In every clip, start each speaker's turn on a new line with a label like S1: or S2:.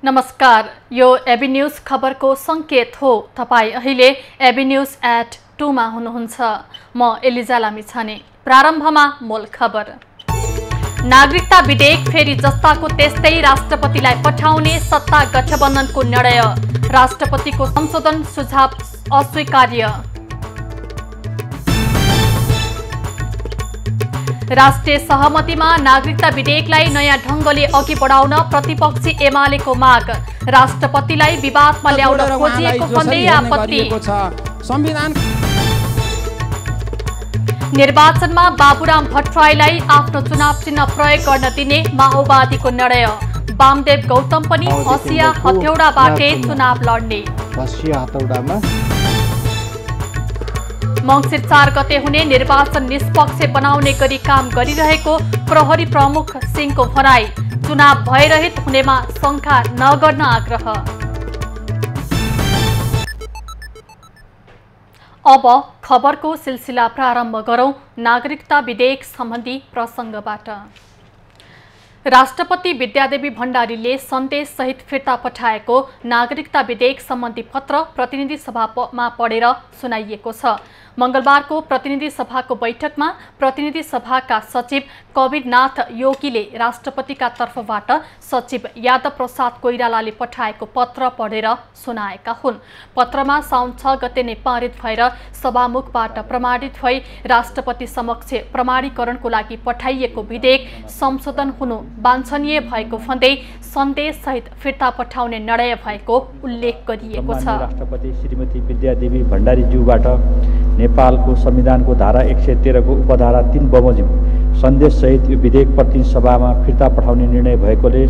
S1: नमस्कार, यो AB news खबरको संकेत हो। तपाई अहिले एबी न्यूज एट 2 मा हुनुहुन्छ। म एलिजा लामिछाने। प्रारम्भमा मूल खबर। नागरिकता विधेयक फेरि जस्ताको त्यस्तै राष्ट्रपतिलाई पठाउने सत्ता गठबन्धनको निर्णय। राष्ट्रपतिको संशोधन सुझाव अस्वीकार्य। राष्ट्रिय सहमतिमा नागरिकता विधेयकलाई नयाँ ढंगले अघि बढाउन प्रतिपक्षी एमालेको माग। राष्ट्रपतिलाई विवादमा ल्याउन खोजिएको भन्दै आपत्ति। निर्वाचनमा बाबुराम भट्टराईलाई आफ्नो चुनाव चिन्ह प्रयोग गर्न दिने माओवादीको निर्णय। वामदेव गौतम पनि हसिया हथौडाबाटै चुनाव लड्ने। मंसिर 4 गते हुने निर्वाचन निष्पक्ष बनाउने गरी काम गरिरहेको प्रहरी प्रमुख सिंहको भनाई। चुनाव भयरहित हुनेमा शंका नगर्न आग्रह। अब खबरको सिलसिला प्रारम्भ गरौं नागरिकता विधेयक सम्बन्धी प्रसंगबाट। राष्ट्रपति विद्यादेवी भण्डारीले सन्देश सहित फिर्ता पठाएको नागरिकता विधेयक सम्बन्धी पत्र प्रतिनिधि सभामा पढेर सुनाइएको छ। मंगलबारको प्रतिनिधि सभाको बैठकमा प्रतिनिधि सभाका सचिव कवीरनाथ योगीले राष्ट्रपतिका तर्फबाट सचिव यादव प्रसाद कोइरालाले पठाएको पत्र पढेर सुनाएका हुन्। पत्रमा साउन 6 गते नै पारित भएर सभामुखबाट प्रमाणित भई राष्ट्रपति समक्ष प्रमाणीकरणको लागि पठाइएको विधेयक संशोधन हुनु वाञ्छनीय भएको भन्दै सन्देश सहित फिर्ता पठाउने निर्णय भएको उल्लेख गरिएको छ।
S2: राष्ट्रपति श्रीमती विद्यादेवी भण्डारीज्यूबाट नेपालको संविधानको धारा 113 को उपधारा 3 बमोजिम सन्देश सहित यो विधेयक प्रतिनिधि सभामा फिर्ता पठाउने निर्णय भएकोले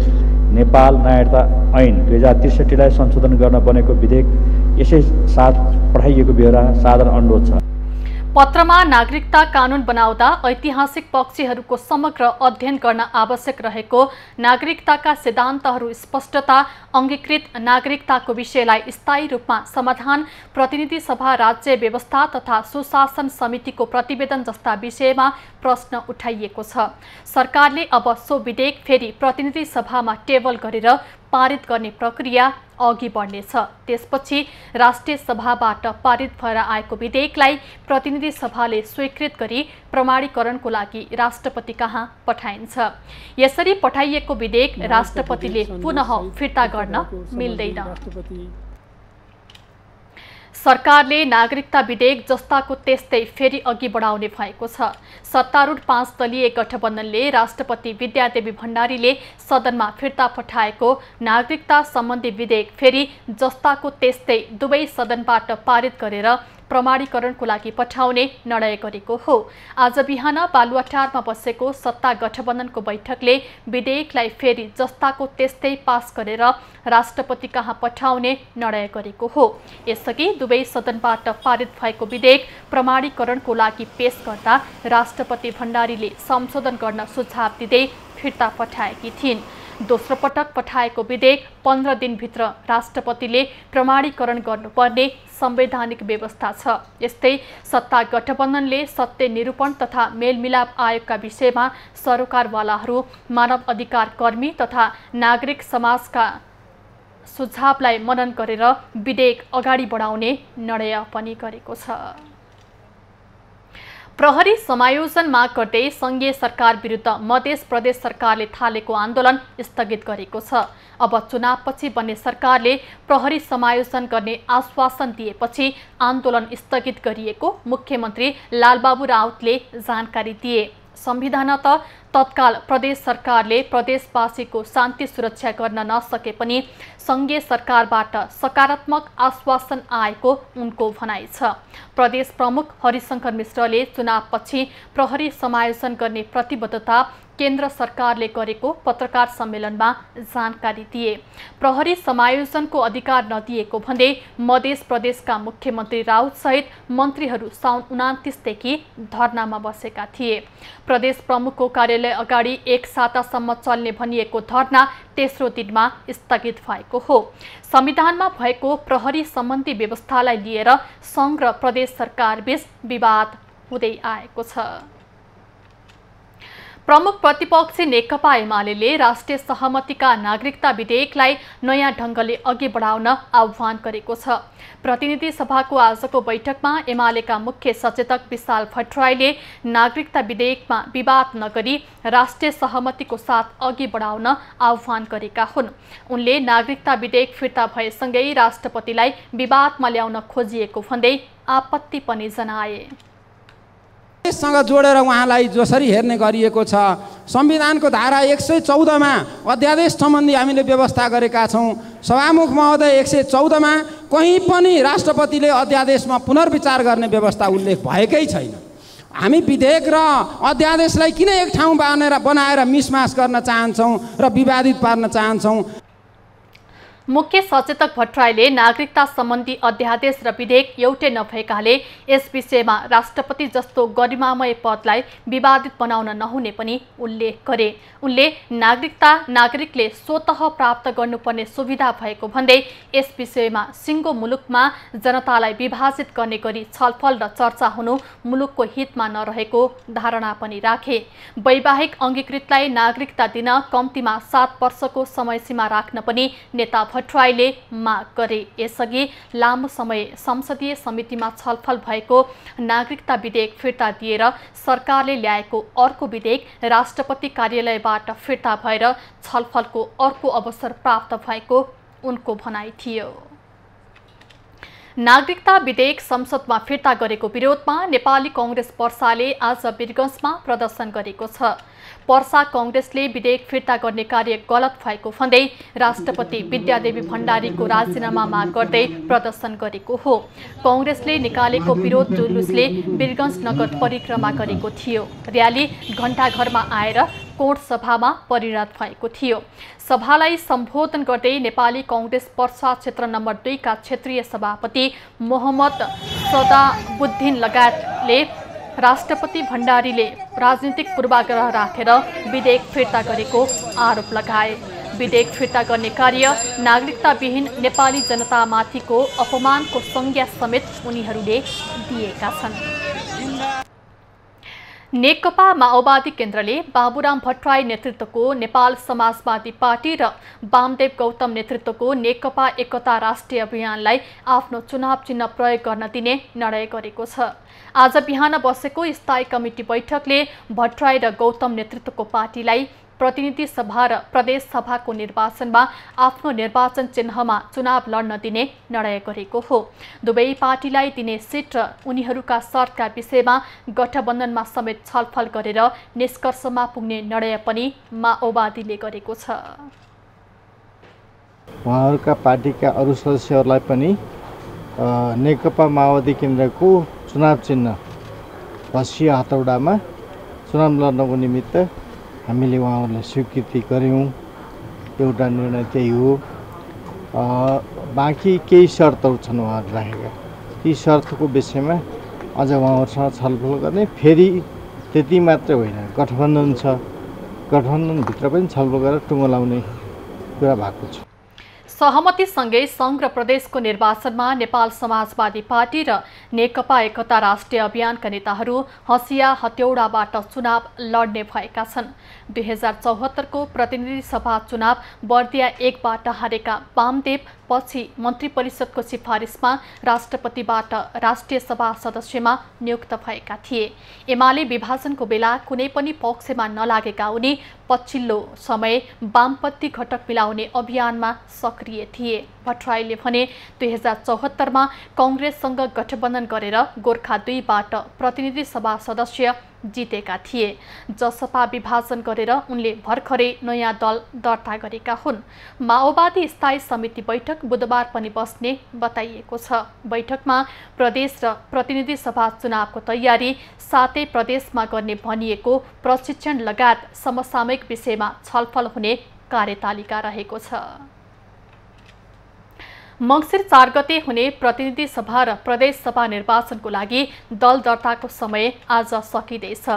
S2: नेपाल नागरिकता ऐन 2063 लाई संशोधन गर्न बनेको विधेयक यसै साथ पठाइएको बेहोरा साधारण अनुरोध छ।
S1: पत्रमा नागरिकता कानून बनाउँदा ऐतिहासिक पक्षहरूको समग्र अध्ययन गर्न आवश्यक रहेको, नागरिकताका सिद्धान्तहरू स्पष्टता, अंगीकृत नागरिकताको विषयलाई स्थायी रूपमा समाधान, प्रतिनिधि सभा राज्य व्यवस्था तथा सुशासन समितिको प्रतिवेदन जस्ता विषयमा प्रश्न उठाइएको छ। सरकारले अब सो विधेयक फेरि प्रतिनिधि सभामा टेबल गरेर पारित गर्ने प्रक्रिया अघि बढ्नेछ। त्यसपछि राष्ट्रिय सभाबाट पारित भएर आएको विधेयकलाई प्रतिनिधि सभाले स्वीकृत गरी प्रमाणीकरणको लागि राष्ट्रपति कहाँ पठाइन्छ। यसरी पठाइएको विधेयक राष्ट्रपतिले पुनः फिर्ता गर्न मिल्दैन। सरकारले नागरिकता विधेयक जस्ताको त्यस्तै फेरि अघि बढाउने भएको छ। सत्तारूढ 5 दलीय गठबन्धनले राष्ट्रपति विद्यादेवी भण्डारीले सदनमा फिर्ता पठाएको नागरिकता सम्बन्धी विधेयक फेरि जस्ताको त्यस्तै दुवै सदनबाट पारित गरेर प्रमाणीकरणको लागि पठाउने निर्णय गरेको हो। आज बिहान बालुवाटारमा बसेको सत्ता गठबन्धनको बैठकले विधेयकलाई फेरि जस्ताको त्यस्तै पास गरेर राष्ट्रपति कहाँ पठाउने निर्णय गरेको हो। यसअघि दुवै सदनबाट पारित भएको विधेयक प्रमाणीकरणको लागि पेश गर्दा राष्ट्रपति भण्डारीले संशोधन गर्न सुझाव दिँदै फिर्ता पठाएकी थिइन्। दोस्रो पटक पठाएको विधेयक 15 दिनभित्र राष्ट्रपतिले प्रमाणीकरण गर्नुपर्ने संवैधानिक व्यवस्था छ। यस्तै सत्ता गठबन्धनले सत्य निरूपण तथा मेलमिलाप आयोगका विषयमा सरोकारवालाहरू, मानव अधिकार कर्मी तथा नागरिक समाजका सुझावलाई मनन गरेर विधेयक अगाडि बढाउने निर्णय पनि गरेको छ। प्रहरी समायोजन माग गर्दै संघीय सरकार विरुद्ध मध्य प्रदेश सरकारले थालेको आन्दोलन स्थगित गरेको छ। अब चुनावपछि बन्ने सरकारले प्रहरी समायोजन गर्ने आश्वासन दिएपछि आन्दोलन स्थगित गरिएको मुख्यमन्त्री लालबाबु राउतले जानकारी दिए। संविधानत तत्काल प्रदेश सरकारले प्रदेशवासीको शान्ति सुरक्षा गर्न नसके पनि संघीय सरकारबाट सकारात्मक आश्वासन आएको उनको भनाइ छ। प्रदेश प्रमुख हरिशंकर मिश्रले चुनावपछि प्रहरी समायोजन गर्ने प्रतिबद्धता केन्द्र सरकारले गरेको पत्रकार सम्मेलनमा जानकारी दिए। प्रहरी समायोजनको अधिकार नदिएको भन्दै मध्य प्रदेशका मुख्यमन्त्री राउत सहित मन्त्रीहरू साउन 29 देखि धरनामा बसेका थिए। प्रदेश प्रमुखको कार्यालय अगाडि एक सातासम्म चल्ने भनिएको धरना तेस्रो दिनमा स्थगित भएको हो। संविधानमा भएको प्रहरी सम्बन्धी व्यवस्थालाई लिएर संघ र प्रदेश सरकारबीच विवाद हुँदै आएको छ। प्रमुख प्रतिपक्षी नेकपा एमाले राष्ट्रिय सहमतिका नागरिकता विधेयकलाई नयाँ ढङ्गले अघि बढाउन आह्वान गरेको छ। प्रतिनिधि सभाको आजको बैठकमा एमालेका मुख्य सचेतक विशाल भट्टराईले नागरिकता विधेयकमा विवाद नगरी राष्ट्रिय सहमतिको साथ अघि बढाउन आह्वान गरेका हुन्। उनले नागरिकता विधेयक फिर्ता भएसँगै राष्ट्रपतिलाई विवादमा ल्याउन खोजिएको भन्दै आपत्ति पनि जनाए।
S3: सँग जोडेर उहाँलाई जसरी हेर्ने गरिएको छ, संविधानको धारा 114 मा अध्यादेश सम्बन्धी हामीले व्यवस्था गरेका छौँ। सभामुख महोदय 114 मा कहीँ पनि राष्ट्रपतिले अध्यादेशमा पुनर्विचार गर्ने व्यवस्था उल्लेख भएकै छैन। हामी विधेयक र अध्यादेशलाई किन एक ठाउँ बनाएर मिसमास गर्न चाहन्छौँ र विवादित पार्न चाहन्छौँ।
S1: मुख्य सचेतक भट्टराईले नागरिकता सम्बन्धी अध्यादेश र विधेयक एउटै नभएकाले यस विषयमा राष्ट्रपति जस्तो गरिमामय पदलाई विवादित बनाउन नहुने पनि उल्लेख गरे। उनले नागरिकले स्वतः प्राप्त गर्नुपर्ने सुविधा भएको भन्दै यस विषयमा सिङ्गो मुलुकमा जनतालाई विभाजित गर्ने गरी छलफल र चर्चा हुनु मुलुकको हितमा नरहेको धारणा पनि राखे। वैवाहिक अङ्गीकृतलाई नागरिकता दिन कम्तीमा 7 वर्षको समयसीमा राख्न पनि नेता भट्टराईले माग गरे। यसअघि लामो समय संसदीय समितिमा छलफल भएको नागरिकता विधेयक फिर्ता दिएर सरकारले ल्याएको अर्को विधेयक राष्ट्रपति कार्यालयबाट फिर्ता भएर छलफलको अर्को अवसर प्राप्त भएको उनको भनाइ थियो। नागरिकता विधेयक संसदमा फिर्ता गरेको विरोधमा नेपाली कांग्रेस पर्साले आज वीरगञ्जमा प्रदर्शन गरेको छ। पर्सा कांग्रेसले विधेयक फिर्ता गर्ने कार्य गलत भएको भन्दै राष्ट्रपति विद्यादेवी भण्डारीको राजीनामा माग गर्दै प्रदर्शन गरेको हो। कांग्रेसले निकालेको विरोध जुलुसले वीरगञ्ज नगर परिक्रमा गरेको थियो। र्याली घण्टाघरमा आएर कोट सभामा परिणत भएको थियो। सभालाई सम्बोधन गर्दै नेपाली कांग्रेस पर्सा क्षेत्र नम्बर 2 का क्षेत्रीय सभापति मोहम्मद सदाबुद्दिन लगायतले राष्ट्रपति भण्डारीले राजनीतिक पूर्वाग्रह राखेर विधेयक फिर्ता गरेको आरोप लगाए। विधेयक फिर्ता गर्ने कार्य नागरिकताविहीन नेपाली जनतामाथिको अपमानको संज्ञा समेत उनीहरूले दिएका छन्। नेकपा माओवादी केन्द्रले बाबुराम भट्टराई नेतृत्वको नेपाल समाजवादी पार्टी र वामदेव गौतम नेतृत्वको नेकपा एकता राष्ट्रिय अभियानलाई आफ्नो चुनाव चिन्ह प्रयोग गर्न दिने निर्णय गरेको छ। आज बिहान बसेको स्थायी कमिटी बैठकले भट्टराई र गौतम नेतृत्वको पार्टीलाई प्रतिनिधि सभा र प्रदेश सभाको निर्वाचनमा आफ्नो निर्वाचन चिन्हमा चुनाव लड्न दिने निर्णय गरेको हो। दुवै पार्टीलाई दिने सिट र उनीहरूका शर्तका विषयमा गठबन्धनमा समेत छलफल गरेर निष्कर्षमा पुग्ने निर्णय पनि माओवादीले गरेको छ।
S4: उहाँहरूका पार्टीका अरू सदस्यहरूलाई पनि नेकपा माओवादी केन्द्रको चुनाव चिन्ह रसिया हतौडामा चुनाव लड्नको निमित्त हामीले उहाँहरूलाई स्वीकृति गर्यौँ। एउटा निर्णय त्यही हो। बाँकी केही शर्तहरू छन् उहाँहरू राखेका। ती शर्तको विषयमा अझ उहाँहरूसँग छलफल गर्ने, फेरि त्यति मात्रै होइन, गठबन्धन छ, गठबन्धनभित्र पनि छलफल गरेर टुङ्गो लाउने कुरा भएको छ।
S1: सहमतिसँगै सङ्घ र प्रदेशको निर्वाचनमा नेपाल समाजवादी पार्टी र नेकपा एकता राष्ट्रिय अभियानका नेताहरू हसिया हत्यौडाबाट चुनाव लड्ने भएका छन्। 2074 को प्रतिनिधि सभा चुनाव बर्दिया 1 बाट हारेका वामदेव पछि मन्त्री परिषदको सिफारिसमा राष्ट्रपतिबाट राष्ट्रिय सभा सदस्यमा नियुक्त भएका थिए। एमाले विभाजनको बेला कुनै पनि पक्षमा नलागेका उनी पछिल्लो समय वामपन्थी घटक मिलाउने अभियानमा सक्रिय थिए। भट्टराईले भने 2074 मा कांग्रेससँग गठबन्धन गरेर गोर्खा 2 बाट प्रतिनिधि सभा सदस्य जितेका थिए। जसपा विभाजन गरेर उनले भर्खरै नयाँ दल दर्ता गरेका हुन्। माओवादी स्थायी समिति बैठक बुधबार पनि बस्ने बताइएको छ। बैठकमा प्रदेश र प्रतिनिधि सभा चुनावको तयारी, सातै प्रदेशमा गर्ने भनिएको प्रशिक्षण लगायत समसामयिक विषयमा छलफल हुने कार्यतालिका रहेको छ। मङ्सिर 4 गते हुने प्रतिनिधि सभा र प्रदेश सभा निर्वाचनको लागि दल दर्ताको समय आज सकिँदैछ।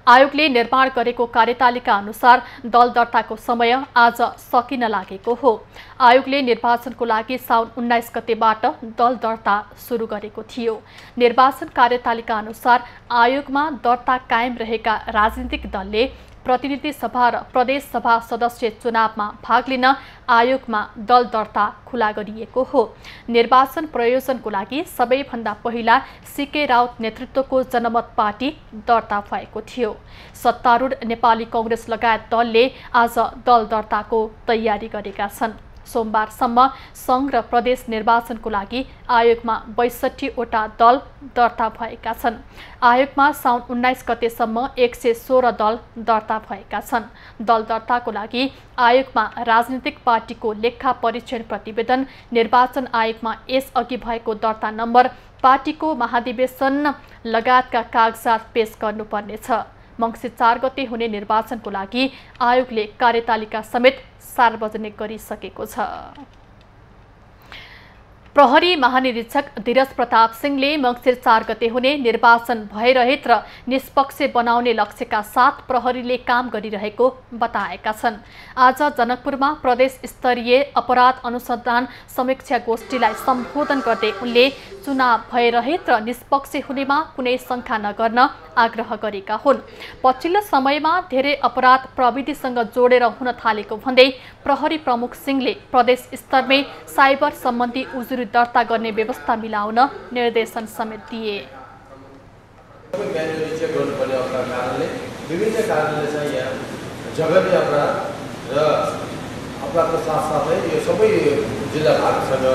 S1: आयोगले निर्माण गरेको कार्यतालिका अनुसार दल दर्ताको समय आज सकिन लागेको हो। आयोगले निर्वाचनको लागि साउन 19 गतेबाट दल दर्ता सुरु गरेको थियो। निर्वाचन कार्यतालिका अनुसार आयोगमा दर्ता कायम रहेका राजनीतिक दलले प्रतिनिधि सभा र प्रदेश सभा सदस्य चुनावमा भाग लिन आयोगमा दल दर्ता खुला गरिएको हो। निर्वाचन प्रयोजनको लागि सबैभन्दा पहिला सीके राउत नेतृत्वको जनमत पार्टी दर्ता भएको थियो। सत्तारूढ नेपाली कांग्रेस लगायत दलले आज दल दर्ताको तयारी गरेका छन्। सोमबारसम्म सङ्घ र प्रदेश निर्वाचनको लागि आयोगमा 62 वटा दल दर्ता भएका छन्। आयोगमा साउन 19 गतेसम्म 116 दल दर्ता भएका छन्। दल दर्ताको लागि आयोगमा राजनीतिक पार्टीको लेखा परीक्षण प्रतिवेदन, निर्वाचन आयोगमा यसअघि भएको दर्ता नम्बर, पार्टीको महाधिवेशन लगायतका कागजात पेश गर्नुपर्नेछ। मङ्सिर 4 गते हुने निर्वाचनको लागि आयोगले कार्यतालिका समेत सार्वजनिक गरिसकेको छ। प्रहरी महानिरीक्षक धीरज प्रताप सिंहले मङ्सिर 4 गते हुने निर्वाचन भयरहित र निष्पक्ष बनाउने लक्ष्यका साथ प्रहरीले काम गरिरहेको बताएका छन्। आज जनकपुरमा प्रदेश स्तरीय अपराध अनुसन्धान समीक्षा गोष्ठीलाई सम्बोधन गर्दै उनले चुनाव भयरहित र निष्पक्ष हुनेमा कुनै शङ्का नगर्न आग्रह गरेका हुन्। पछिल्लो समयमा धेरै अपराध प्रविधिसँग जोडेर हुन थालेको भन्दै प्रहरी प्रमुख सिंहले प्रदेश स्तरमै साइबर सम्बन्धी उजुरी दर्ता गर्ने व्यवस्था मिलाउन निर्देशन समेत दिए।
S5: विभिन्न कारणले चाहिँ यहाँ जगती अपराध र अपराधको साथसाथै यो सबै जिल्ला भागसँग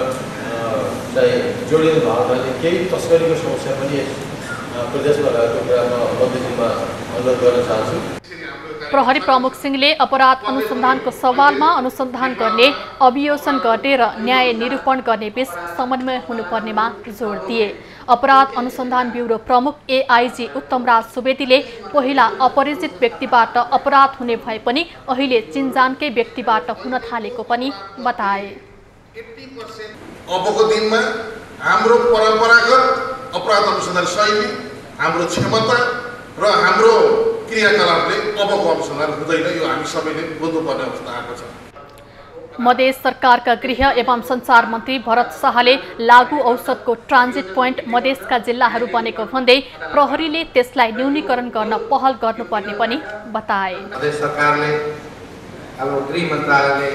S5: चाहिँ जोडिनु भएको हुनाले केही तस्करीको समस्या पनि प्रदेशमा रहेको कुरा म मन्त्रीजीमा अनुरोध गर्न चाहन्छु।
S1: प्रहरी प्रमुख सिंहले अपराध अनुसन्धानको सवालमा अनुसन्धान गर्ने, अभियोजन गर्ने र न्याय निरूपण गर्ने बीच समन्वय हुनुपर्नेमा जोड दिए। अपराध अनुसन्धान ब्युरो प्रमुख एआइजी उत्तमराज सुवेदीले पहिला अपरिचित व्यक्तिबाट अपराध हुने भए पनि अहिले चिन्जानकै व्यक्तिबाट हुन थालेको पनि बताए।
S6: अबको दिनमा हाम्रो परम्परागत अपराध अनुसन्धान शैली, हाम्रो क्षमता र हाम्रो क्रियाकलापले अबको अनुसन्धान हुँदैन। यो हामी सबैले बुझ्नुपर्ने अवस्था आएको छ।
S1: मधेस सरकारका गृह एवं सञ्चार मन्त्री भरत शाहले लागू औषधको ट्रान्जिट पोइन्ट मधेसका जिल्लाहरू बनेको भन्दै प्रहरीले त्यसलाई न्यूनीकरण गर्न पहल गर्नुपर्ने पनि बताए।
S7: मधेस सरकारले हाम्रो गृह मन्त्रालयले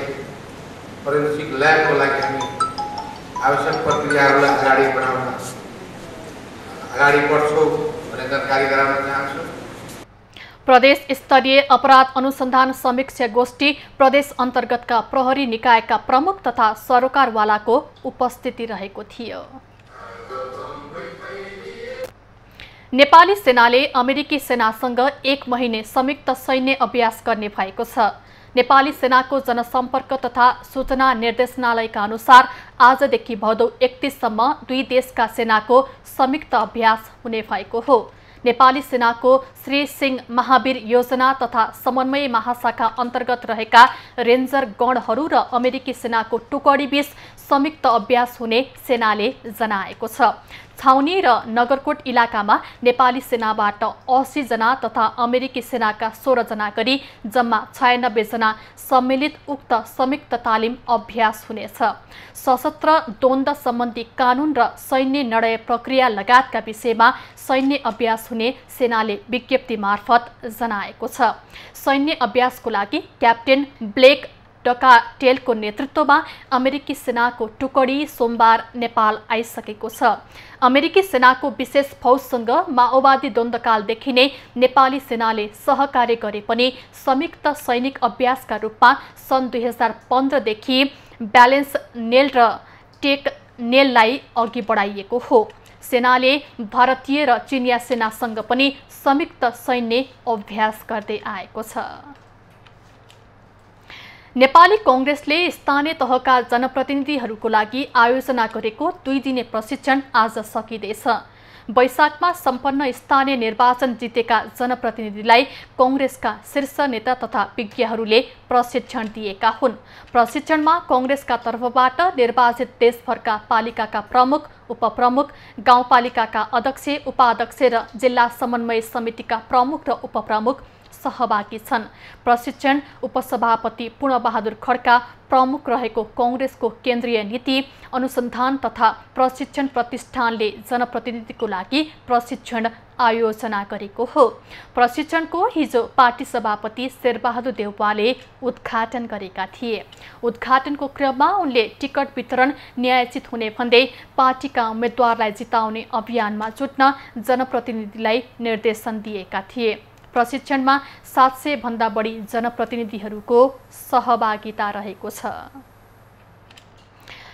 S7: फोरेन्सिक ल्याबको लागि हामी आवश्यक प्रक्रियाहरूलाई अगाडि बढ्छौँ भन्ने जानकारी गराउन चाहन्छु।
S1: प्रदेश स्तरीय अपराध अनुसन्धान समीक्षा गोष्ठी प्रदेश अन्तर्गतका प्रहरी निकायका प्रमुख तथा सरोकारवालाको उपस्थिति रहेको थियो। नेपाली सेनाले अमेरिकी सेनासँग 1 महिने संयुक्त सैन्य अभ्यास गर्ने भएको छ। नेपाली सेनाको जनसम्पर्क तथा सूचना निर्देशनालयका अनुसार आजदेखि भदौ 31 सम्म दुई देशका सेनाको संयुक्त अभ्यास हुने भएको हो। नेपाली सेनाको श्री सिंह महावीर योजना तथा समन्वय महाशाखा अन्तर्गत रहेका रेन्जर गणहरू र अमेरिकी सेनाको टुकडी बीच संयुक्त अभ्यास हुने सेनाले जनाएको छ। छाउनी र नगरकोट इलाकामा नेपाली सेनाबाट 80 जना तथा अमेरिकी सेनाका 16 जना गरी जम्मा 96 जना सम्मिलित उक्त संयुक्त तालिम अभ्यास हुनेछ। सशस्त्र द्वन्द्व सम्बन्धी कानुन र सैन्य निर्णय प्रक्रिया लगायतका विषयमा सैन्य अभ्यास हुने सेनाले विज्ञप्ति मार्फत जनाएको छ। सैन्य अभ्यासको लागि क्याप्टेन ब्लेक डकाटेलको नेतृत्वमा अमेरिकी सेनाको टुकडी सोमबार नेपाल आइसकेको छ। अमेरिकी सेनाको विशेष फौजसँग माओवादी द्वन्द्वकालदेखि नै नेपाली सेनाले सहकार्य गरे पनि संयुक्त सैनिक अभ्यासका रूपमा सन् 2015 देखि ब्यालेन्स नेल र टेक नेललाई अघि बढाइएको हो। सेनाले भारतीय र चिनिया सेनासँग पनि संयुक्त सैन्य अभ्यास गर्दै आएको छ। नेपाली कांग्रेसले स्थानीय तहका जनप्रतिनिधिहरूको लागि आयोजना गरेको 2 दिने प्रशिक्षण आज सकिँदैछ। वैशाखमा सम्पन्न स्थानीय निर्वाचन जितेका जनप्रतिनिधिलाई कांग्रेसका शीर्ष नेता तथा विज्ञहरूले प्रशिक्षण दिएका हुन्। प्रशिक्षणमा कांग्रेसका तर्फबाट निर्वाचित देशभरका पालिकाका प्रमुख, उपप्रमुख, गाउँपालिकाका अध्यक्ष, उपाध्यक्ष र जिल्ला समन्वय समितिका प्रमुख र उपप्रमुख सहभागी छन्। प्रशिक्षण उपसभापति पूर्णबहादुर खड्का प्रमुख रहेको कांग्रेसको केन्द्रीय नीति अनुसन्धान तथा प्रशिक्षण प्रतिष्ठानले जनप्रतिनिधिको लागि प्रशिक्षण आयोजना गरेको हो। प्रशिक्षणको हिजो पार्टी सभापति शेरबहादुर देउवाले उद्घाटन गरेका थिए। उद्घाटनको क्रममा उनले टिकट वितरण न्यायोचित हुने भन्दै पार्टीका उम्मेद्वारलाई जिताउने अभियानमा जुट्न जनप्रतिनिधिलाई निर्देशन दिएका थिए। प्रशिक्षणमा 700 भन्दा बढी जनप्रतिनिधिहरूको सहभागिता रहेको छ।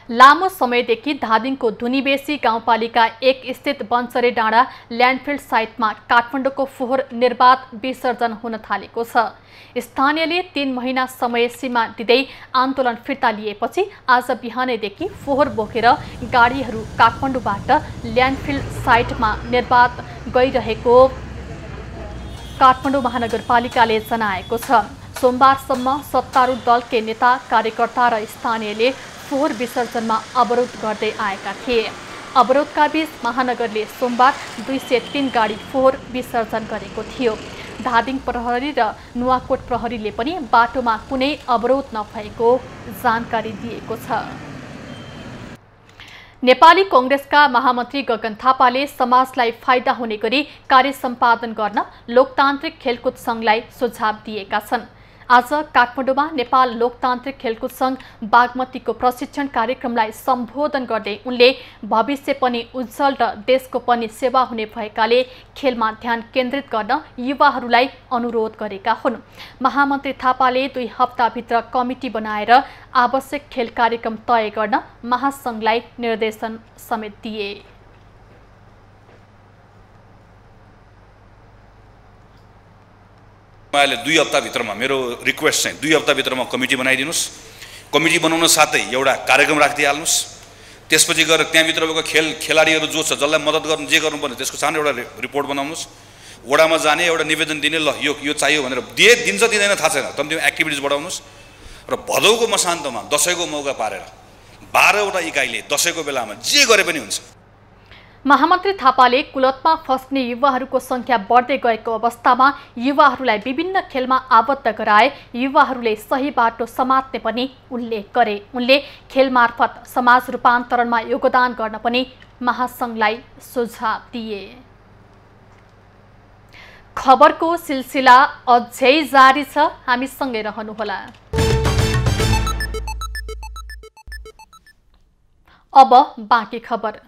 S1: लामो समयदेखि धादिङको धुनीबेसी गाउँपालिका 1 स्थित बन्चरे डाँडा ल्यान्डफिल्ड साइटमा काठमाडौँको फोहोर निर्बाध विसर्जन हुन थालेको छ। स्थानीयले 3 महिना समय सीमा दिँदै आन्दोलन फिर्ता लिएपछि आज बिहानैदेखि फोहोर बोकेर गाडीहरू काठमाडौँबाट ल्यान्डफिल्ड साइटमा निर्बाध गइरहेको काठमाडौँ महानगरपालिकाले जनाएको छ। सोमबारसम्म सत्तारूढ दलकै नेता, कार्यकर्ता र स्थानीयले फोहोर विसर्जनमा अवरोध गर्दै आएका थिए। अवरोधका बीच महानगरले सोमबार 203 गाडी फोहोर विसर्जन गरेको थियो। धादिङ प्रहरी र नुवाकोट प्रहरीले पनि बाटोमा कुनै अवरोध नभएको जानकारी दिएको छ। नेपाली कांग्रेसका महामन्त्री गगन थापाले समाजलाई फाइदा हुने गरी कार्य सम्पादन गर्न लोकतान्त्रिक खेलकुद संघलाई सुझाव दिएका छन्। आज काठमाडौँमा नेपाल लोकतान्त्रिक खेलकुद संघ बागमतीको प्रशिक्षण कार्यक्रमलाई सम्बोधन गर्दै उनले भविष्य पनि उज्जवल र देशको पनि सेवा हुने भएकाले खेलमा ध्यान केन्द्रित गर्न युवाहरूलाई अनुरोध गरेका हुन्। महामन्त्री थापाले 2 हप्ताभित्र कमिटी बनाएर आवश्यक खेल कार्यक्रम तय गर्न महासंघलाई निर्देशन समेत दिए।
S8: अहिले 2 हप्ताभित्रमा मेरो रिक्वेस्ट चाहिँ 2 हप्ताभित्रमा कमिटी बनाइदिनुस्। कमिटी बनाउन साथै एउटा कार्यक्रम राखिदिइहाल्नुस्। त्यसपछि गएर त्यहाँभित्रको खेलाडीहरू जो छ जसलाई मद्दत गर्नु जे गर्नुपर्ने त्यसको सानो एउटा रिपोर्ट बनाउनुस्। वडामा जाने एउटा निवेदन दिने, ल यो चाहियो भनेर दिन्छ दिँदैन थाहा छैन, तर त्यो एक्टिभिटिज बढाउनुस्। र भदौको मसान्तमा दसैँको मौका पारेर 12वटा इकाइले दसैँको बेलामा जे गरे पनि हुन्छ।
S1: महामन्त्री थापाले कुलतमा फस्ने युवाहरूको संख्या बढ्दै गएको अवस्थामा युवाहरूलाई विभिन्न खेलमा आबद्ध गराए युवाहरूले सही बाटो समात्ने पनि उल्लेख गरे। उनले खेल मार्फत समाज रूपान्तरणमा योगदान गर्न पनि महासंघलाई सुझाव दिए। खबरको सिलसिला अझै जारी छ, हामीसँगै रहनुहोला। अब बाँकी खबर।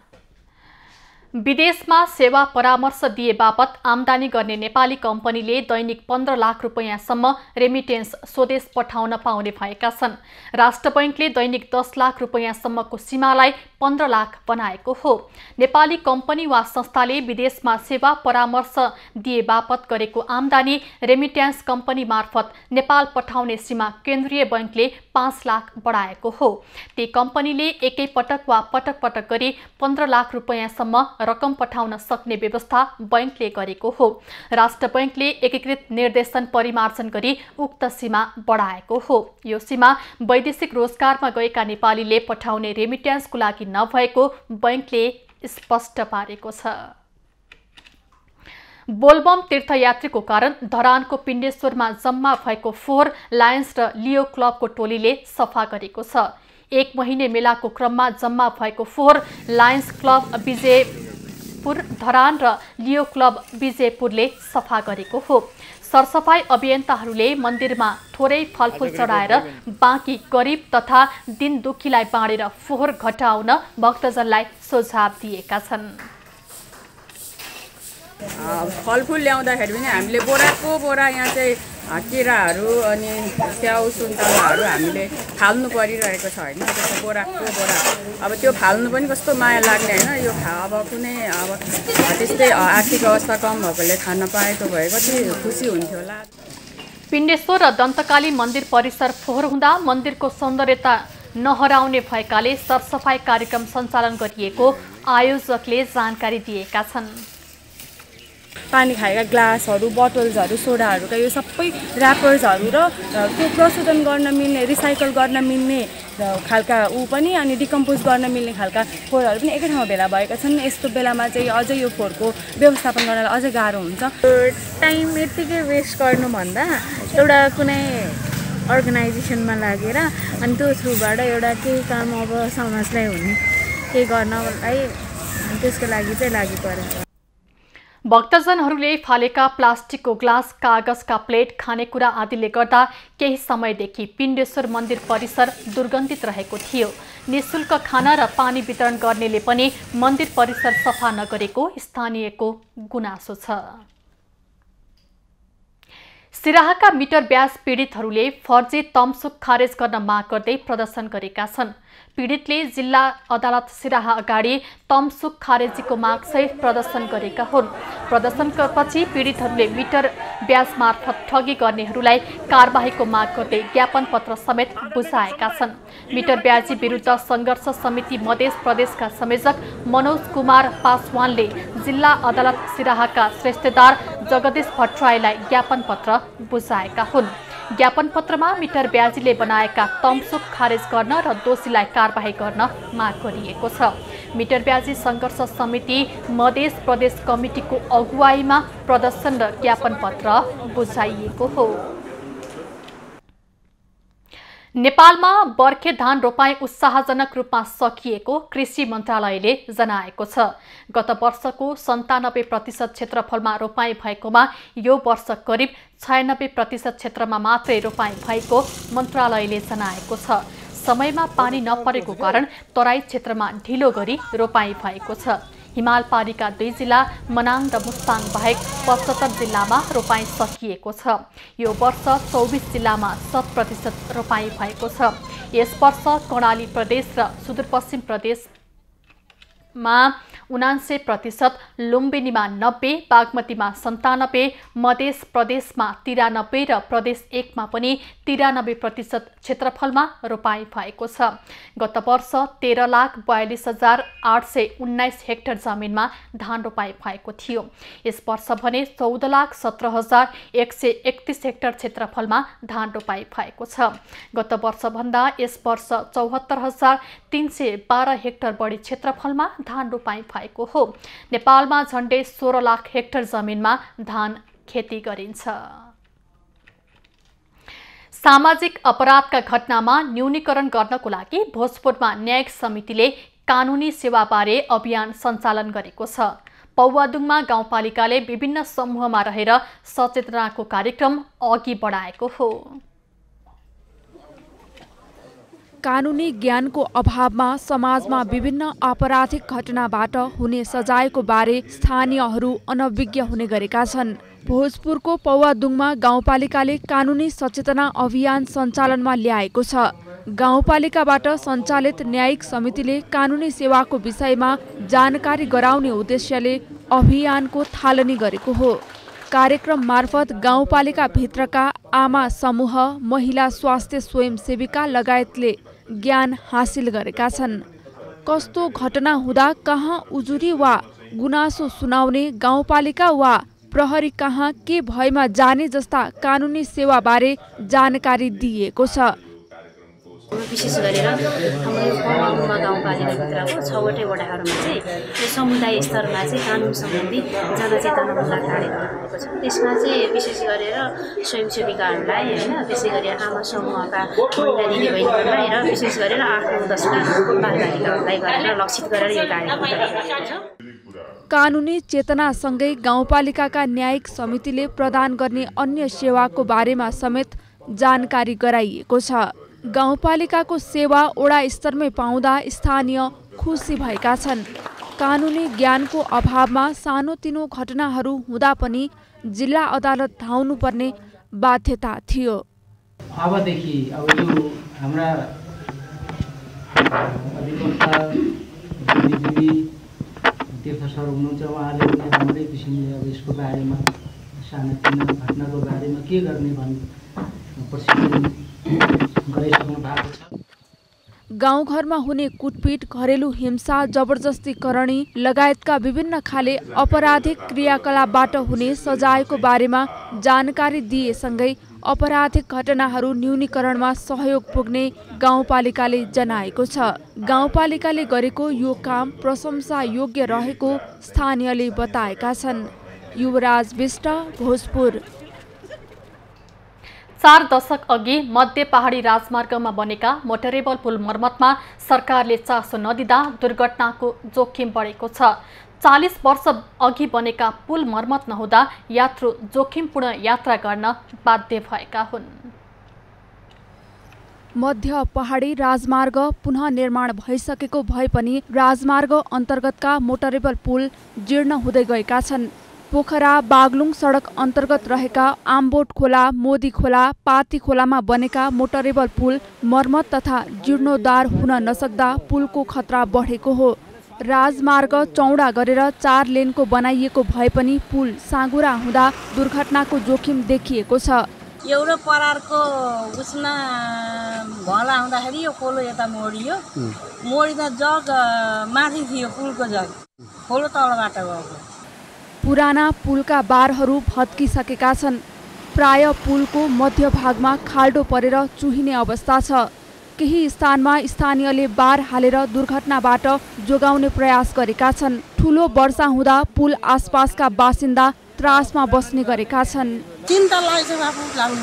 S1: विदेशमा सेवा परामर्श दिए बापत आमदानी गर्ने नेपाली कम्पनीले दैनिक 15 लाख रुपैयाँसम्म रेमिटेन्स स्वदेश पठाउन पाउने भएका छन्। राष्ट्र बैंकले दैनिक 10 लाख रुपैयाँसम्मको सीमालाई 15 लाख बनाएको हो। नेपाली कम्पनी वा संस्थाले विदेशमा सेवा परामर्श दिए बापत गरेको आमदानी रेमिटेन्स कम्पनी मार्फत नेपाल पठाउने सीमा केन्द्रीय बैंकले 5 लाख बढाएको हो। ती कम्पनीले एकै पटक वा पटक पटक गरी 15 लाख रुपैयाँसम्म रकम पठाउन सक्ने व्यवस्था बैंकले गरेको हो। राष्ट्र बैंकले एकीकृत निर्देशन परिमार्जन गरी उक्त सीमा बढाएको हो। यो सीमा वैदेशिक रोजगारमा गएका नेपालीले पठाउने रेमिटेन्सको लागि नभएको बैंकले स्पष्ट पारेको छ। बोलबम तीर्थयात्रीको कारण धरानको पिण्डेश्वरमा जम्मा भएको फोहोर लायन्स र लियो क्लबको टोलीले सफा गरेको छ। 1 महिने मेलाको क्रममा जम्मा भएको फोहोर लायन्स क्लब विजयपुर धरान र लियो क्लब विजयपुरले सफा गरेको हो। सरसफाई अभियन्ताहरूले मन्दिरमा थोरै फलफुल चढाएर बाँकी गरिब तथा दिन दुखीलाई बाँडेर फोहोर घटाउन भक्तजनलाई सुझाव दिएका छन्।
S9: फलफुल ल्याउँदाखेरि पनि हामीले बोराको बोरा यहाँ चाहिँ केराहरू अनि स्याउ सुन्तलाहरू हामीले फाल्नु परिरहेको छ होइन, त्यसको बोराको बोरा। अब त्यो फाल्नु पनि कस्तो माया लाग्ने होइन, यो अब कुनै अब त्यस्तै आर्थिक अवस्था कम भएकोले खान पाएको भए कति खुसी हुन्थ्यो होला।
S1: पिण्डेश्वर र दन्तकाली मन्दिर परिसर फोहोर हुँदा मन्दिरको सौन्दर्यता नहराउने भएकाले सरसफाई कार्यक्रम सञ्चालन गरिएको आयोजकले जानकारी दिएका छन्।
S10: पानी खाएका ग्लासहरू, बोटल्सहरू, सोडाहरूका यो सबै ऱ्यापर्सहरू र त्यो प्रशोधन गर्न मिल्ने, रिसाइकल गर्न मिल्ने खालका पनि अनि डिकम्पोज गर्न मिल्ने खालका फोहोरहरू पनि एकै ठाउँमा भेला भएका छन्। यस्तो बेलामा चाहिँ अझै यो फोहोरको व्यवस्थापन गर्नलाई अझै गाह्रो हुन्छ।
S11: टाइम यत्तिकै वेस्ट गर्नुभन्दा एउटा कुनै अर्गनाइजेसनमा लागेर अनि त्यो थ्रुबाट एउटा केही काम अब समाजलाई हुने केही गर्नलाई त्यसको लागि चाहिँ लागि परेको।
S1: भक्तजनहरूले फालेका प्लास्टिकको ग्लास, कागजका प्लेट, खानेकुरा आदिले गर्दा केही समयदेखि पिण्डेश्वर मन्दिर परिसर दुर्गन्धित रहेको थियो। निःशुल्क खाना र पानी वितरण गर्नेले पनि मन्दिर परिसर सफा नगरेको स्थानीयको गुनासो छ। सिराहाका मिटर ब्याज पीडितहरूले फर्जी तमसुक खारेज गर्न माग गर्दै प्रदर्शन गरेका छन्। पीडितले जिल्ला अदालत सिराहा अगाडि तमसुक खारेजीको मागसहित प्रदर्शन गरेका हुन्। प्रदर्शनपछि पीडितहरूले मिटर ब्याज मार्फत ठगी गर्नेहरूलाई कारबाहीको माग गर्दै ज्ञापन पत्र समेत बुझाएका छन्। मिटर ब्याजी विरुद्ध सङ्घर्ष समिति मध्य प्रदेशका संयोजक मनोज कुमार पासवानले जिल्ला अदालत सिराहाका श्रेष्ठदार जगदीश भट्टराईलाई ज्ञापन पत्र बुझाएका हुन्। ज्ञापन पत्रमा मिटर ब्याजीले बनाएका तमसुक खारेज गर्न र दोषीलाई कारबाही गर्न माग गरिएको छ। मिटर ब्याजी सङ्घर्ष समिति मध्य प्रदेश कमिटीको अगुवाईमा प्रदर्शन र ज्ञापन पत्र बुझाइएको हो। नेपालमा बर्खे धान रोपाई उत्साहजनक रूपमा सकिएको कृषि मन्त्रालयले जनाएको छ। गत वर्षको 97% क्षेत्रफलमा रोपाई भएकोमा यो वर्ष करिब 96% क्षेत्रमा मात्रै रोपाई भएको मन्त्रालयले जनाएको छ। समयमा पानी नपरेको कारण तराई क्षेत्रमा ढिलो गरी रोपाई भएको छ। हिमाल पारीका 2 जिल्ला मनाङ र मुस्ताङ बाहेक 75 जिल्लामा रोपाई सकिएको छ। यो वर्ष 24 जिल्लामा 100% रोपाई भएको छ। यस वर्ष कर्णाली प्रदेश र सुदूरपश्चिम प्रदेशमा 79%, लुम्बिनीमा 90%, बागमतीमा 97%, मध्य प्रदेशमा 93% र प्रदेश 1 मा पनि 93% क्षेत्रफलमा रोपाई भएको छ। गत वर्ष 13,42,819 हेक्टर जमिनमा धान रोपाई भएको थियो। यस वर्ष भने 14,17,131 हेक्टर क्षेत्रफलमा धान रोपाई भएको छ। गत वर्षभन्दा यस वर्ष 74,312 हेक्टर बढी क्षेत्रफलमा धान रोपाई भएको हो। नेपालमा झण्डै 16 लाख हेक्टर जमिनमा धान खेती गरिन्छ। सामाजिक अपराधका घटनामा न्यूनीकरण गर्नको लागि भोजपुरमा न्यायिक समितिले कानुनी सेवाबारे अभियान सञ्चालन गरेको छ। पौवादुङमा गाउँपालिकाले विभिन्न समूहमा रहेर सचेतनाको कार्यक्रम अघि बढाएको हो।
S12: कानुनी ज्ञानको अभावमा समाजमा विभिन्न आपराधिक घटनाबाट हुने सजायको बारे स्थानीयहरू अनभिज्ञ हुने गरेका छन्। भोजपुरको पौवादुङमा गाउँपालिकाले कानुनी सचेतना अभियान सञ्चालनमा ल्याएको छ। गाउँपालिकाबाट सञ्चालित न्यायिक समितिले कानुनी सेवाको विषयमा जानकारी गराउने उद्देश्यले अभियानको थालनी गरेको हो। कार्यक्रम मार्फत गाउँपालिका भित्रका आमा समूह, महिला स्वास्थ्य स्वयंसेविका लगायतले ज्ञान हासिल गरेका छन्। कस्तो घटना हुँदा कहाँ उजुरी वा गुनासो सुनाउने, गाउँपालिका वा प्रहरी कहाँ के भएमा जाने जस्ता कानुनी सेवाबारे जानकारी दिएको छ।
S13: विशेष गरेर हाम्रो यो पौवादुङमा गाउँपालिकाभित्रको 6वटै वडाहरूमा चाहिँ यो समुदाय स्तरमा चाहिँ कानुन सम्बन्धी जनचेतनामूलक कार्यक्रम भएको छ। त्यसमा चाहिँ विशेष गरेर स्वयंसेविकाहरूलाई होइन, त्यसै गरी आमा समूहका महिला दिदीबहिनीहरूलाई र विशेष गरेर 8-9-10 बालबालिकाहरूलाई गरेर लक्षित गरेर यो कार्यक्रम गरिएको छ।
S12: कानुनी चेतनासँगै गाउँपालिकाका न्यायिक समितिले प्रदान गर्ने अन्य सेवाको बारेमा समेत जानकारी गराइएको छ। गाउँपालिकाको सेवा वडा स्तरमै पाउँदा स्थानीय खुसी भएका छन्। कानुनी ज्ञानको अभावमा सानोतिनो घटनाहरू हुँदा पनि जिल्ला अदालत धाउनुपर्ने बाध्यता थियो।
S14: अबदेखि अब यो हाम्रा अधिवक्ता बुद्धिजीवी तीर्थ सर हुनुहुन्छ, उहाँले पनि राम्रै किसिमले अब यसको बारेमा सानोतिनो घटनाको बारेमा के गर्ने भन्ने प्रशिक्षण गराइसक्नु भएको छ।
S12: गाउँघरमा हुने कुटपिट, घरेलु हिंसा, जबरजस्ती करणी लगायतका विभिन्न खाले अपराधिक क्रियाकलापबाट हुने सजायको बारेमा जानकारी दिएसँगै अपराधिक घटनाहरू न्यूनीकरणमा सहयोग पुग्ने गाउँपालिकाले जनाएको छ। गाउँपालिकाले गरेको यो काम प्रशंसा योग्य रहेको स्थानीयले बताएका छन्। युवराज विष्ट, भोजपुर।
S1: 4 दशक अघि मध्य पहाडी राजमार्गमा बनेका मोटरेबल पुल मर्मतमा सरकारले चासो नदिँदा दुर्घटनाको जोखिम बढेको छ। 40 वर्ष अघि बनेका पुल मर्मत नहुँदा यात्रु जोखिमपूर्ण यात्रा गर्न बाध्य भएका हुन्।
S12: मध्य पहाडी राजमार्ग पुनः निर्माण भइसकेको भए पनि राजमार्ग अन्तर्गतका मोटरेबल पुल जीर्ण हुँदै गएका छन्। पोखरा बागलुङ सडक अन्तर्गत रहेका आम्बोट खोला, मोदी खोला, पाती खोलामा बनेका मोटरेबल पुल मर्मत तथा जीर्णोद्धार हुन नसक्दा पुलको खतरा बढेको हो। राजमार्ग चौडा गरेर 4 लेनको बनाइएको भए पनि पुल साँगुरा हुँदा दुर्घटनाको जोखिम देखिएको छ।
S15: एउटा परारको उसमा भला हुँदाखेरि यो खोलो यता मोडियो, मोडिँदा जग माथि थियो, पुलको जग खोलो तलबाट गएको।
S12: पुराना पुलका बारहरू भत्किसकेका छन्। प्राय पुलको मध्यभागमा खाल्डो परेर चुहिने अवस्था छ। केही स्थानमा स्थानीयले बार हालेर दुर्घटनाबाट जोगाउने प्रयास गरेका छन्। ठूलो वर्षा हुँदा पुल आसपासका बासिन्दा त्रासमा बस्ने गरेका छन्।
S15: चिन्ता लागेको छ आफू लाउन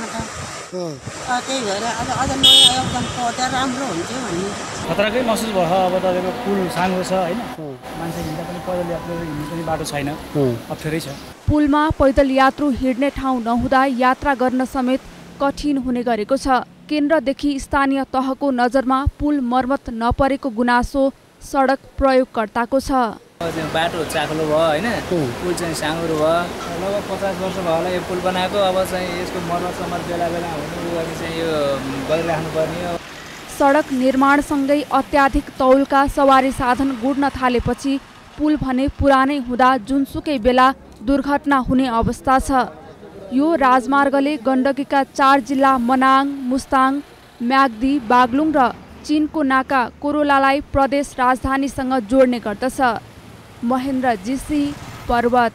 S15: त त्यही भएर अझ नयाँ एकदम पत्या राम्रो हुन्थ्यो भन्ने
S14: खतराकै महसुस भयो। अब तपाईँको पुल सानो छ होइन, मान्छे हिँड्दा पनि पैदल यात्रु हिँड्ने पनि बाटो छैन, अप्ठ्यारै छ।
S12: पुलमा पैदल यात्रु हिँड्ने ठाउँ नहुँदा यात्रा गर्न समेत कठिन हुने गरेको छ। केन्द्रदेखि स्थानीय तहको नजरमा पुल मर्मत नपरेको गुनासो सडक प्रयोगकर्ताको छ।
S14: बाटो चाख्लो भयो होइन, पुल चाहिँ साँगुरो भयो, लगभग 50 वर्ष भयो होला यो पुल बनाएको। अब चाहिँ यसको मर्मत सम्मत बेला बेला हुनु अनि चाहिँ यो गरिराख्नु पर्ने हो।
S12: सडक निर्माणसँगै अत्याधिक तौलका सवारी साधन गुड्न थालेपछि पुल भने पुरानै हुँदा जुनसुकै बेला दुर्घटना हुने अवस्था छ। यो राजमार्गले गण्डकीका 4 जिल्ला मनाङ, मुस्ताङ, म्याग्दी, बागलुङ र चीनको नाका कोरोलालाई प्रदेश राजधानीसँग जोड्ने गर्दछ। महेन्द्र जीसी, पर्वत।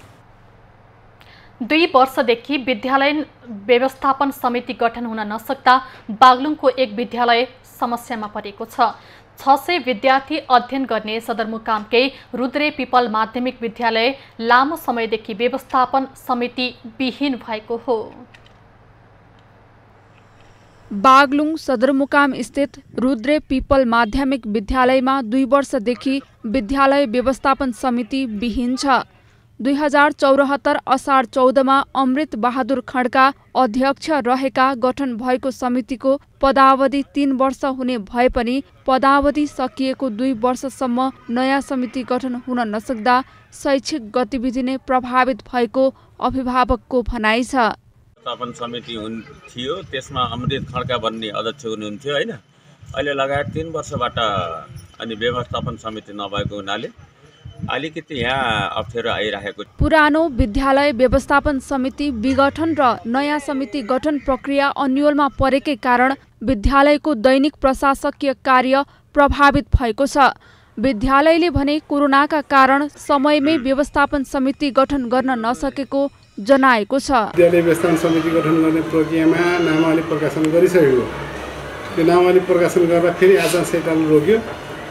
S1: 2 वर्षदेखि विद्यालय व्यवस्थापन समिति गठन हुन नसक्दा बागलुङको एक विद्यालय समस्यामा परेको छ। 600 विद्यार्थी अध्ययन गर्ने सदरमुकामकै रुद्रे पिपल माध्यमिक विद्यालय लामो समयदेखि व्यवस्थापन समिति विहीन भएको हो।
S12: बागलुङ सदरमुकाम स्थित रुद्रे पिपल माध्यमिक विद्यालयमा 2 वर्षदेखि विद्यालय व्यवस्थापन समिति विहीन छ। 2074 असार 14मा अमृत बहादुर खड्का अध्यक्ष रहेका गठन भएको समितिको पदावधि 3 वर्ष हुने भए पनि पदावधि सकिएको 2 वर्षसम्म नयाँ समिति गठन हुन नसक्दा शैक्षिक गतिविधि नै प्रभावित भएको अभिभावकको भनाइ छ।
S16: व्यवस्थापन समिति थियो, त्यसमा अमृत खड्का भन्ने अध्यक्ष हुनुहुन्थ्यो होइन। अहिले लगायत 3 वर्षबाट अनि व्यवस्थापन समिति नभएको हुनाले अलिकति यहाँ अप्ठ्यारो आइरहेको।
S12: पुरानो विद्यालय व्यवस्थापन समिति विघटन र नयाँ समिति गठन प्रक्रिया अन्योलमा परेकै कारण विद्यालयको दैनिक प्रशासकीय कार्य प्रभावित भएको छ। विद्यालयले भने कोरोनाका कारण समयमै व्यवस्थापन समिति गठन गर्न नसकेको जनाएको छ।
S17: विद्यालय व्यवस्थापन समिति गठन गर्ने प्रक्रियामा नामावली प्रकाशन गरिसकेको। त्यो नामावली प्रकाशन गर्दा फेरि आचार संहिताले रोक्यो।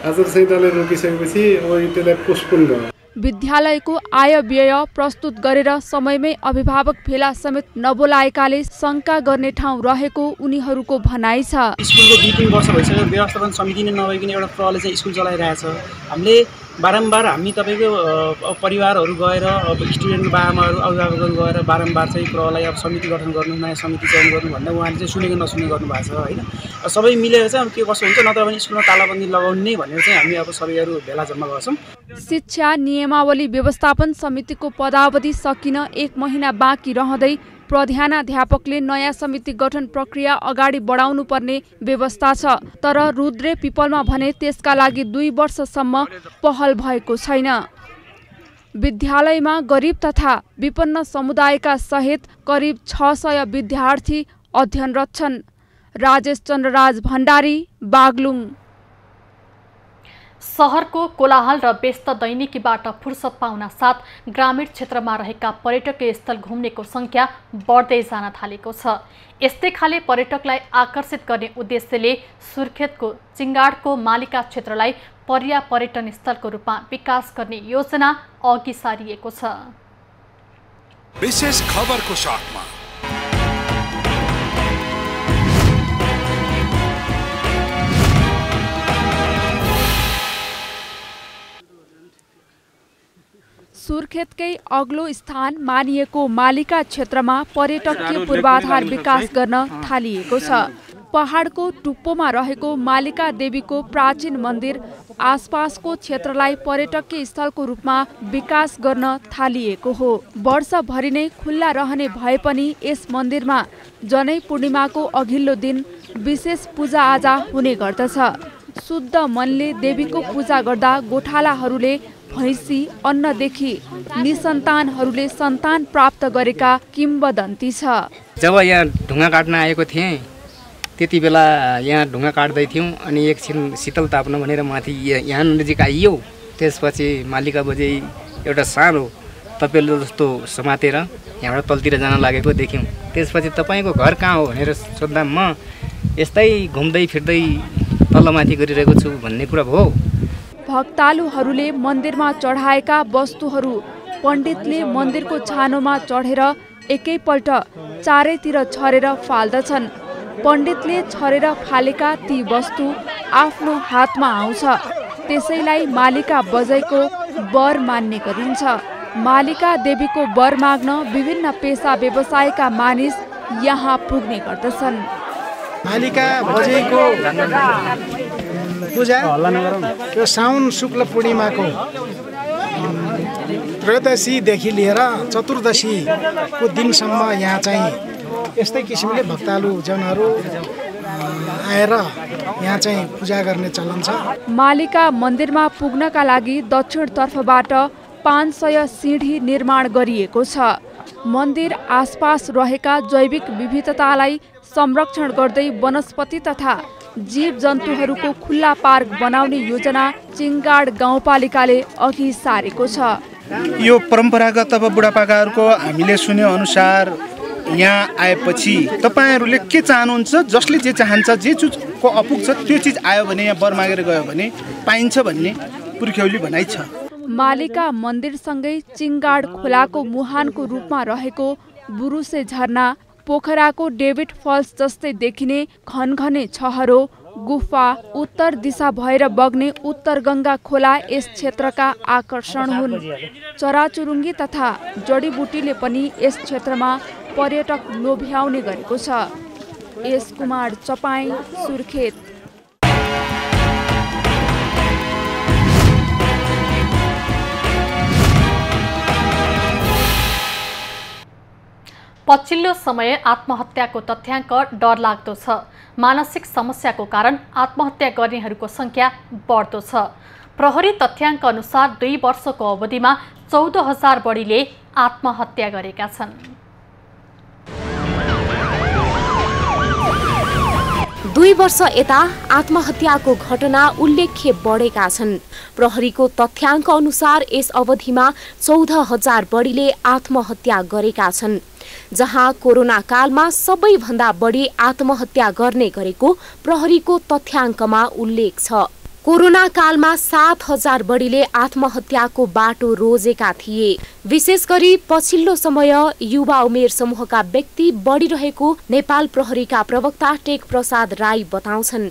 S17: आचार संहिताले रोकिसकेपछि अब त्यसलाई पोस्टपोन भयो।
S12: विद्यालयको आय व्यय प्रस्तुत गरेर समयमै अभिभावक भेला समेत नबोलाएकाले शङ्का गर्ने ठाउँ रहेको उनीहरूको भनाइ छ।
S18: स्कुलको 2-3 वर्ष भइसक्यो व्यवस्थापन समिति नै नभइकन एउटा प्रहले चाहिँ स्कुल चलाइरहेछ। हामीले बारम्बार हामी तपाईँको परिवारहरू गएर अब स्टुडेन्टको बाबाआमाहरू अभिभावकहरू गएर बारम्बार चाहिँ प्रहलाई अब समिति गठन गर्नु, नयाँ समिति चयन गर्नु भन्दा उहाँले चाहिँ सुनेको नसुनेको गर्नुभएको छ होइन। सबै मिलेर चाहिँ अब के कसो हुन्छ, नत्र भने स्कुलमा तालाबन्दी लगाउने भनेर चाहिँ हामी अब सबैहरू भेला जम्मा गर्छौँ।
S12: शिक्षा नियमावली व्यवस्थापन समितिको पदावधि सकिन 1 महिना बाँकी रहँदै प्रधानाध्यापकले नयाँ समिति गठन प्रक्रिया अगाडि बढाउनु पर्ने व्यवस्था छ, तर रुद्रे पिपलमा भने त्यसका लागि 2 वर्षसम्म पहल भएको छैन। विद्यालयमा गरिब तथा विपन्न समुदायका सहित करिब 600 विद्यार्थी अध्ययनरत छन्। राजेश चन्द्रराज भण्डारी, बागलुङ।
S1: सहरको कोलाहल र व्यस्त दैनिकीबाट फुर्सद पाउन साथ ग्रामीण क्षेत्रमा रहेका पर्यटकीय स्थल घुम्नेको संख्या बढ्दै जान थालेको छ। यस्तै खाले पर्यटकलाई आकर्षित गर्ने उद्देश्यले सुर्खेतको चिङ्गाडको मालिका क्षेत्रलाई पर्यटन स्थलको रूपमा विकास गर्ने योजना अघि सारिएको छ।
S19: विशेष खबरको साथमा
S12: सुर्खेतकै अग्लो स्थान मानिएको मालिका क्षेत्रमा पर्यटकीय पूर्वाधार विकास गर्न थालिएको छ। पहाडको टुप्पोमा रहेको मालिका देवीको प्राचीन मन्दिर आसपासको क्षेत्रलाई पर्यटकीय स्थलको रूपमा विकास गर्न थालिएको हो। वर्षभरि नै खुल्ला रहने भए पनि यस मन्दिरमा जनै पूर्णिमाको अघिल्लो दिन विशेष पूजाआजा हुने गर्दछ। शुद्ध मनले देवीको पूजा गर्दा गोठालाहरूले भैँसी अन्नदेखि निसन्तानहरूले सन्तान प्राप्त गरेका किम्वदन्ती छ।
S20: जब यहाँ ढुङ्गा काट्न आएको थिएँ त्यति बेला यहाँ ढुङ्गा काट्दै थियौँ अनि एकछिन शीतल ताप्न भनेर माथि यहाँ नजिक आइयो। त्यसपछि मालिका बजे एउटा सानो तपेलो जस्तो समातेर यहाँबाट तलतिर जान लागेको देख्यौँ। त्यसपछि तपाईँको घर कहाँ हो भनेर सोद्धा म यस्तै घुम्दै फिर्दै तलमाथि गरिरहेको छु भन्ने कुरा भयो।
S12: भक्तालुहरूले मन्दिरमा चढाएका वस्तुहरू पण्डितले मन्दिरको छानोमा चढेर एकैपल्ट चारैतिर छरेर फाल्दछन्। पण्डितले छरेर फालेका ती वस्तु आफ्नो हातमा आउँछ। त्यसैलाई मालिका बजैको वर मान्ने गरिन्छ। मालिका देवीको वर माग्न विभिन्न पेसा व्यवसायका मानिस यहाँ पुग्ने गर्दछन्।
S21: मालिका बजैको पूजा यो साउन शुक्ल पूर्णिमाको त्रयोदशीदेखि लिएर चतुर्दशीको दिनसम्म यहाँ चाहिँ यस्तै किसिमले भक्तालुजनहरू आएर यहाँ चाहिँ पूजा गर्ने चलन छ।
S12: मालिका मन्दिरमा पुग्नका लागि दक्षिणतर्फबाट 500 सिँढी निर्माण गरिएको छ। मन्दिर आसपास रहेका जैविक विविधतालाई संरक्षण गर्दै वनस्पति तथा जीव जन्तुहरूको खुल्ला पार्क बनाउने योजना चिङ्गाड गाउँपालिकाले अघि सारेको छ।
S21: यो परम्परागत अब बुढापाकाहरूको हामीले सुने अनुसार यहाँ आएपछि तपाईँहरूले के चाहनुहुन्छ, जसले जे चाहन्छ, जे चिजको अपुग छ त्यो चिज आयो भने यहाँ वर मागेर गयो भने पाइन्छ भन्ने पुर्ख्यौली भनाइ छ।
S12: मालिका मन्दिरसँगै चिङ्गाड खोलाको मुहानको रूपमा रहेको बुरुसे झरना, पोखराको डेभिड फल्स जस्तै देखिने घनघने छहरो, गुफा, उत्तर दिशा भएर बग्ने उत्तर गङ्गा खोला यस क्षेत्रका आकर्षण हुन्। चराचुरुङ्गी तथा जडीबुटीले पनि यस क्षेत्रमा पर्यटक लोभ्याउने गरेको छ। एस कुमार चपाई, सुर्खेत।
S1: पछिल्लो समय आत्महत्याको तथ्याङ्क डरलाग्दो छ। मानसिक समस्याको कारण आत्महत्या गर्नेहरूको संख्या बढ्दो छ। प्रहरी तथ्याङ्क अनुसार 2 वर्षको अवधिमा 14,000 बढीले आत्महत्या गरेका छन्।
S22: 2 वर्ष यता आत्महत्याको घटना उल्लेख्य बढेका छन्। प्रहरीको तथ्याङ्क अनुसार यस अवधिमा 14,000 बढीले आत्महत्या गरेका छन्, जहाँ कोरोना कालमा सबैभन्दा बढी आत्महत्या गर्ने गरेको प्रहरीको तथ्याङ्कमा उल्लेख छ। कोरोना कालमा 7,000 बढीले आत्महत्याको बाटो रोजेका थिए। विशेष गरी पछिल्लो समय युवा उमेर समूहका व्यक्ति बढिरहेको नेपाल प्रहरीका प्रवक्ता टेक प्रसाद राई बताउँछन्।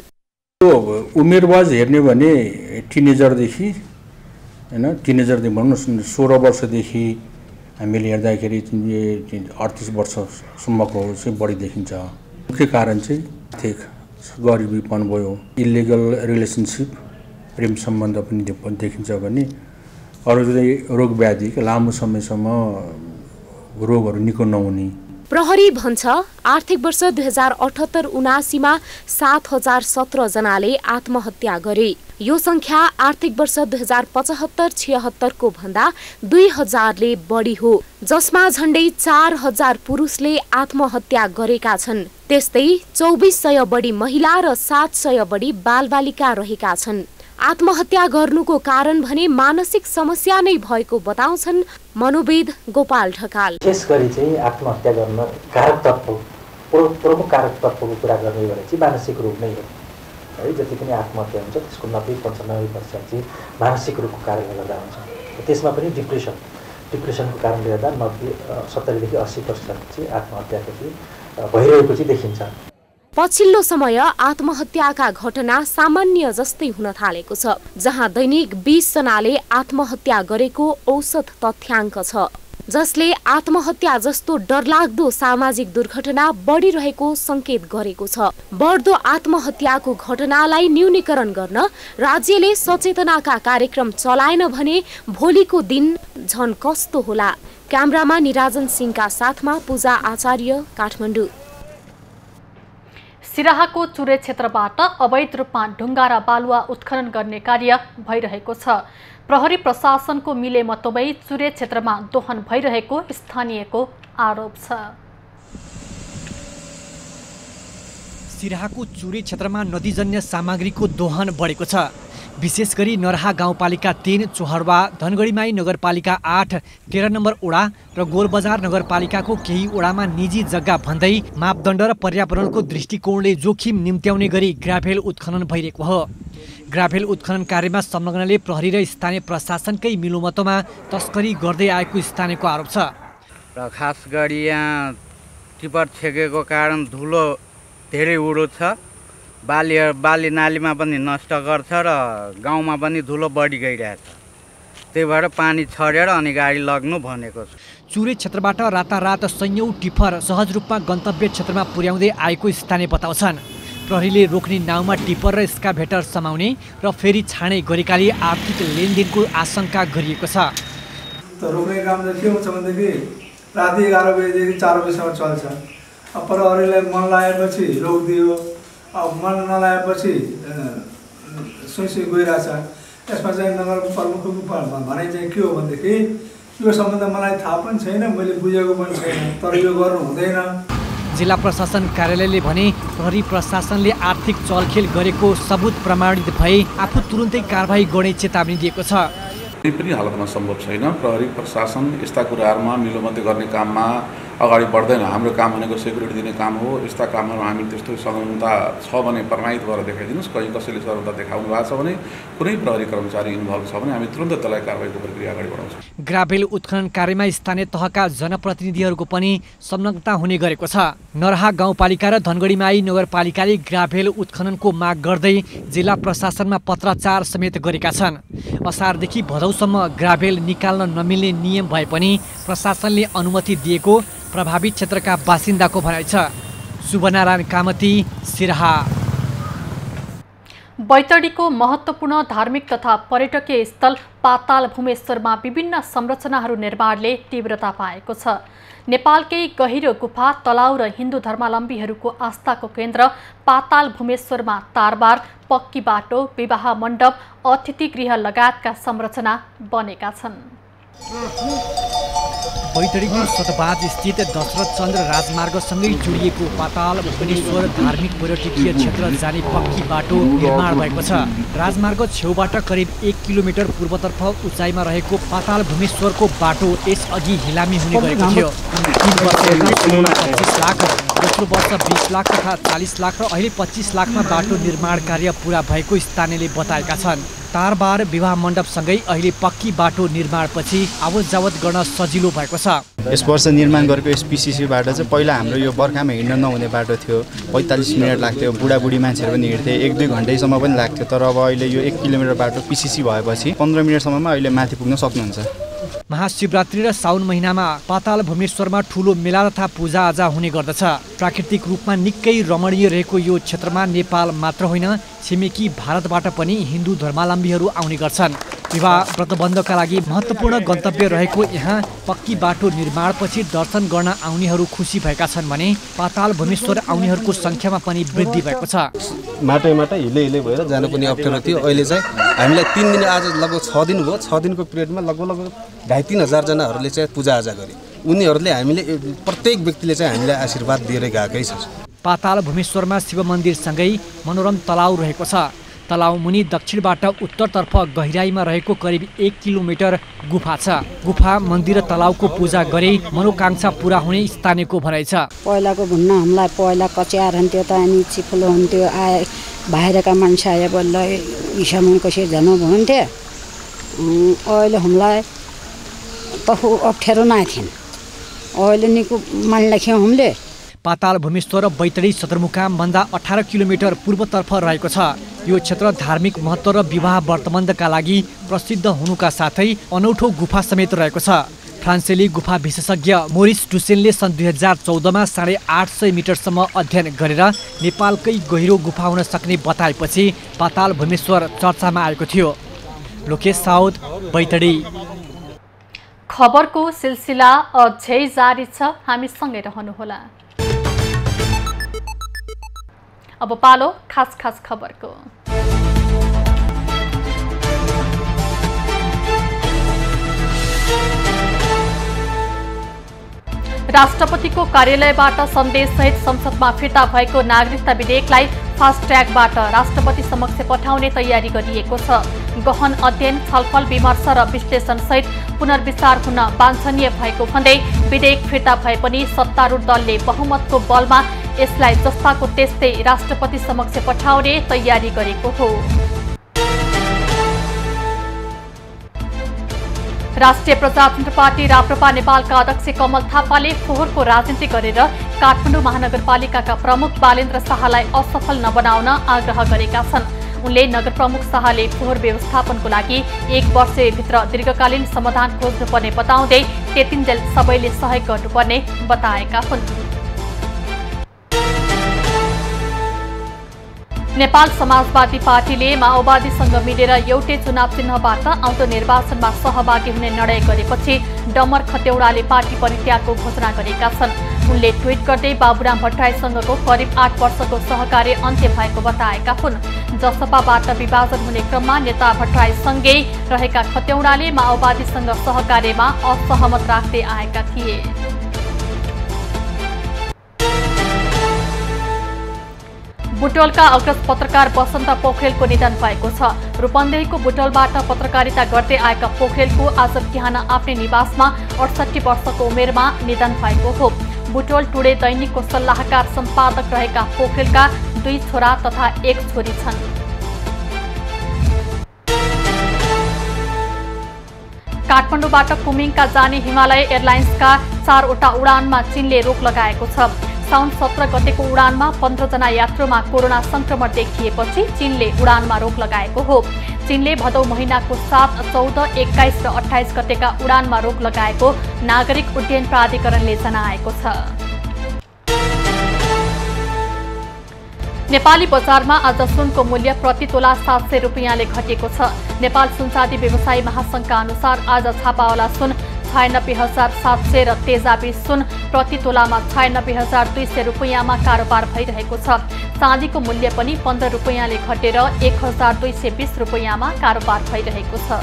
S23: उमेरवाज हेर्ने भने टिनेजरदेखि हैन, टिनेजरदेखि भन्नु 16 वर्षदेखि हामीले हेर्दाखेरि 38 वर्षसम्मको चाहिँ बढी देखिन्छ। मुख्य कारण चाहिँ आर्थिक गरिबीपन भयो, इलिगल रिलेसनसिप, प्रेम सम्बन्ध पनि देखिन्छ भने अरू चाहिँ रोग व्याधि लामो समयसम्म रोगहरू निको नहुने,
S22: प्रहरी भन्छ आर्थिक वर्ष 2078-79 7017 जनाले आत्महत्या गरे। यो संख्या आर्थिक वर्ष 2075-76 को भन्दा 2000ले बढी हो, जसमा झण्डै 4000 पुरुषले आत्महत्या गरेका छन्। त्यस्तै 2400 बढी महिला र 700 बढी बालबालिका रहेका छन्। आत्महत्या गर्नुको कारण भने मानसिक समस्या नै भएको बताउँछन् मनोविद गोपाल ढकाल।
S2: विशेष गरी चाहिँ आत्महत्या गर्न कारक तत्व, प्रमुख कारक तत्वको कुरा गर्ने भने चाहिँ मानसिक रोग नै हो है। जति पनि आत्महत्या हुन्छ त्यसको 90-95% चाहिँ मानसिक रोगको कारणले गर्दा हुन्छ। त्यसमा पनि डिप्रेसनको कारणले गर्दा 70-80% चाहिँ आत्महत्याको चाहिँ भइरहेको चाहिँ देखिन्छ।
S22: पछिल्लो समय आत्महत्याका घटना सामान्य जस्तै हुन थालेको छ, जहाँ दैनिक 20 जनाले आत्महत्या गरेको औसत तथ्याङ्क छ, जसले आत्महत्या जस्तो डरलाग्दो सामाजिक दुर्घटना बढिरहेको संकेत गरेको छ। बढ्दो आत्महत्याको घटनालाई न्यूनीकरण गर्न राज्यले सचेतनाका कार्यक्रम चलाएन भने भोलिको दिन झन कस्तो होला। क्यामेरामा निराजन सिंहका साथमा पूजा आचार्य, काठमाडौँ।
S1: सिराहाको चुरे क्षेत्रबाट अवैध रूपमा ढुङ्गा र बालुवा उत्खनन गर्ने कार्य भइरहेको छ। प्रहरी प्रशासनको मिलेमतोमै चुरे क्षेत्रमा दोहन भइरहेको स्थानीयको आरोप छ।
S3: सिराहाको चुरे क्षेत्रमा नदीजन्य सामग्रीको दोहन बढेको छ। विशेष गरी नरहा गाउँपालिका 3, चोहरवा, धनगढीमाई नगरपालिका 8, 13 नम्बर ओडा र गोलबजार नगरपालिकाको केही ओडामा निजी जग्गा भन्दै मापदण्ड र पर्यावरणको दृष्टिकोणले जोखिम निम्त्याउने गरी ग्राभेल उत्खनन भइरहेको हो। ग्राभेल उत्खनन कार्यमा संलग्नले प्रहरी र स्थानीय प्रशासनकै मिलोमतोमा तस्करी गर्दै आएको स्थानीयको आरोप छ।
S19: र खास गरी यहाँ टिपर छेकेको कारण धुलो धेरै उडो छ। बाली नालीमा पनि नष्ट गर्छ र गाउँमा पनि धुलो बढी गइरहेछ। त्यही भएर पानी छरेर अनि गाडी लग्नु भनेको छ।
S3: चुरे क्षेत्रबाट रातारात सयौं टिफर सहज रूपमा गन्तव्य क्षेत्रमा पुर्याउँदै आएको स्थानीय बताउँछन्। प्रहरीले रोक्ने नाउँमा टिपर र एक्सकाभेटर समाउने र फेरि छाने गरेकाले आर्थिक लेनदेनको आशंका गरिएको छ।
S24: रोक्ने काम चाहिँ के हुन्छ भनेदेखि राति 11 बजेदेखि 4 बजेसम्म चल्छ। प्रहरीलाई मन लागेपछि रोकिदियो, मन नलागेपछि सुई गइरहेछ। यसमा चाहिँ नगर प्रमुखको भनाइ चाहिँ के हो भनेदेखि यो सम्बन्ध मलाई थाहा पनि छैन, मैले बुझेको पनि छैन, तर यो गर्नु हुँदैन।
S3: जिल्ला प्रशासन कार्यालयले भने प्रहरी प्रशासनले आर्थिक चलखेल गरेको सबुत प्रमाणित भए आफू तुरुन्तै कारबाही गर्ने चेतावनी दिएको छ।
S25: कुनै पनि हालतमा सम्भव छैन। प्रहरी प्रशासन यस्ता कुराहरूमा मिलोमते गर्ने काममा अगाडि बढ्दैन। हाम्रो काम भनेको सेक्युरिटी दिने काम हो। यस्ता कामहरूमा हामी त्यस्तो संलग्नता छ भने प्रमाणित गरेर देखाइदिनुहोस्। कहीँ कसैले संलग्नता देखाउनु भएको छ भने कुनै प्रहरी कर्मचारी इन्भल्भ छ भने हामी तुरन्त त्यसलाई कारबाहीको प्रक्रिया अगाडि बढाउँछौँ।
S3: ग्राभेल उत्खनन कार्यमा स्थानीय तहका जनप्रतिनिधिहरूको पनि संलग्नता हुने गरेको छ। नरहा गाउँपालिका र धनगढीमाई नगरपालिकाले ग्राभेल उत्खननको माग गर्दै जिल्ला प्रशासनमा पत्राचार समेत गरेका छन्। असारदेखि भदौसम्म ग्राभेल निकाल्न नमिल्ने नियम भए पनि प्रशासनले अनुमति दिएको प्रभावित क्षेत्रका बासिन्दाको भनाइ छ। शुभनारायण कामती, सिराहा।
S1: बैतडीको महत्त्वपूर्ण धार्मिक तथा पर्यटकीय स्थल पाताल भुमेश्वरमा विभिन्न संरचनाहरू निर्माणले तीव्रता पाएको छ। नेपालकै गहिरो गुफा, तलाउ र हिन्दू धर्मावलम्बीहरूको आस्थाको केन्द्र पाताल भुमेश्वरमा तारबार, पक्की बाटो, विवाह मण्डप, अतिथि गृह लगायतका संरचना बनेका छन्।
S3: बैतडीको सतबाज स्थित दशरथ चन्द्र राजमार्गसँगै जोडिएको पाताल भुवनेश्वर धार्मिक पर्यटकीय क्षेत्र जाने पक्की बाटो निर्माण भएको छ। राजमार्ग छेउबाट करिब 1 किलोमिटर पूर्वतर्फ उचाइमा रहेको पाताल भुवनेश्वरको बाटो यसअघि हिलामी हुने गरेको थियो। 3 वर्षमा 25 लाख, दोस्रो वर्ष 20 लाख तथा 40 लाख र अहिले 25 लाखमा बाटो निर्माण कार्य पूरा भएको स्थानीयले बताएका छन्। तारबार, विवाह मण्डपसँगै अहिले पक्की बाटो निर्माणपछि आवत जावत गर्न सजिलो भएको छ।
S26: यस वर्ष निर्माण गरेको यस पिसिसीबाट चाहिँ पहिला हाम्रो यो बर्खामा हिँड्न नहुने बाटो थियो। 45 मिनट लाग्थ्यो, बुढाबुढी मान्छेहरू पनि हिँड्थे, 1-2 घन्टैसम्म पनि लाग्थ्यो। तर अब अहिले यो 1 किलोमिटर बाटो पिसिसी भएपछि 15 मिनटसम्ममा अहिले माथि पुग्न सक्नुहुन्छ।
S3: महाशिवरात्रि र साउन महिनामा पाताल भुवनेश्वरमा ठुलो मेला तथा पूजाआजा हुने गर्दछ। प्राकृतिक रूपमा निकै रमणीय रहेको यो क्षेत्रमा नेपाल मात्र होइन, छिमेकी भारतबाट पनि हिन्दू धर्मावलम्बीहरू आउने गर्छन्। विवाह व्रतबन्धका लागि महत्त्वपूर्ण गन्तव्य रहेको यहाँ पक्की बाटो निर्माणपछि दर्शन गर्न आउनेहरू खुसी भएका छन् भने पाताल भूमेश्वर आउनेहरूको सङ्ख्यामा पनि वृद्धि भएको छ।
S4: माटै हिले भएर जानु पनि अप्ठ्यारो थियो। अहिले चाहिँ हामीलाई 3 दिन, आज लगभग 6 दिन भयो। 6 दिनको पिरियडमा लगभग 2,500 जनाहरूले चाहिँ पूजाआजा गरे। उनीहरूले हामीले प्रत्येक व्यक्तिले चाहिँ हामीलाई आशीर्वाद दिएर गएकै छ।
S3: पाताल भूमेश्वरमा शिव मन्दिरसँगै मनोरम तलाउ रहेको छ। तलाउ मुनि दक्षिणबाट उत्तरतर्फ गहिराइमा रहेको करिब 1 किलोमिटर गुफा छ। गुफा मन्दिर र तलाउको पूजा गरे मनोकांक्षा पूरा हुने स्थानीयको भनाइ छ।
S5: पहिलाको भन्न हामीलाई पहिला कच्यार हुन्थ्यो त अनि चिप्लो हुन्थ्यो, आए बाहिरका मान्छे आए बल्ल इसामुन कसै जानु भन्थ्यो। अहिले हामीलाई तफु अप्ठ्यारो नै थिएन। अहिले निको मान लेख्यौँ हामीले।
S3: पाताल भूमेश्वर बैतडी सदरमुकामभन्दा 18 किलोमिटर पूर्वतर्फ रहेको छ। यो क्षेत्र धार्मिक महत्त्व र विवाह व्रतबन्धका लागि प्रसिद्ध हुनुका साथै अनौठो गुफा समेत रहेको छ। फ्रान्सेली गुफा विशेषज्ञ मोरिस डुसेनले सन् 2014मा 850 मिटरसम्म अध्ययन गरेर नेपालकै गहिरो गुफा हुन सक्ने बताएपछि पाताल भूमेश्वर चर्चामा आएको थियो। लोकेश साउद, बैतडी।
S1: खबरको सिलसिला अझै जारी छ, हामीसँगै रहनुहोला। अब पालो खास खबरको। राष्ट्रपतिको कार्यालयबाट सन्देशसहित संसदमा फिर्ता भएको नागरिकता विधेयकलाई फास्ट ट्र्याकबाट राष्ट्रपति समक्ष पठाउने तयारी गरिएको छ। गहन अध्ययन, छलफल, विमर्श र विश्लेषणसहित पुनर्विचार हुन वाञ्छनीय भएको भन्दै विधेयक फिर्ता भए पनि सत्तारूढ दलले बहुमतको बलमा यसलाई जस्ताको त्यस्तै राष्ट्रपति समक्ष पठाउने तयारी गरेको हो। राष्ट्रिय प्रजातन्त्र पार्टी राप्रपा नेपालका अध्यक्ष कमल थापाले फोहोरको राजनीति गरेर काठमाडौँ महानगरपालिकाका प्रमुख बालेन्द्र शाहलाई असफल नबनाउन आग्रह गरेका छन्। उनले नगर प्रमुख शाहले फोहोर व्यवस्थापनको लागि 1 वर्षभित्र दीर्घकालीन समाधान खोज्नुपर्ने बताउँदै त्यतिन्जेल सबैले सहयोग गर्नुपर्ने बताएका हुन्। नेपाल समाजवादी पार्टीले माओवादीसँग मिलेर एउटै चुनाव चिन्हबाट आउँदो निर्वाचनमा सहभागी हुने निर्णय गरेपछि डमर खतेौडाले पार्टी परित्यागको घोषणा गरेका छन्। उनले ट्विट गर्दै बाबुराम भट्टराईसँगको करिब 8 वर्षको सहकार्य अन्त्य भएको बताएका हुन्। जसपाबाट विभाजन हुने क्रममा नेता भट्टराईसँगै रहेका खतेौडाले माओवादीसँग सहकार्यमा असहमत राख्दै आएका थिए। बुटवलका अग्रज पत्रकार वसन्त पोखरेलको निधन भएको छ। रूपन्देहीको बुटवलबाट पत्रकारिता गर्दै आएका पोखरेलको आज बिहान आफ्नै निवासमा 68 वर्षको उमेरमा निधन भएको हो। बुटवल टुडे दैनिकको सल्लाहकार सम्पादक रहेका पोखरेलका 2 छोरा तथा 1 छोरी छन्। काठमाडौँबाट कुमिङका जाने हिमालय एयरलाइन्सका 4 वटा उडानमा चीनले रोक लगाएको छ। साउन 17 गतेको उडानमा 15 जना यात्रुमा कोरोना संक्रमण देखिएपछि चीनले उडानमा रोक लगाएको हो। चीनले भदौ महिनाको 7, 14, 21 र 28 गतेका उडानमा रोक लगाएको नागरिक उड्डयन प्राधिकरणले जनाएको छ। नेपाली बजारमा आज सुनको मूल्य प्रति तोला 700 रुपियाँले घटेको छ। नेपाल सुनचाँदी व्यवसायी महासंघका अनुसार आज छापावाला सुन 96,700 र तेजाबी सुन प्रति तोलामा 96,200 रुपियाँमा कारोबार भइरहेको छ। चाँदीको मूल्य पनि 15 रुपियाँले घटेर 1,220 रुपियाँमा कारोबार भइरहेको छ।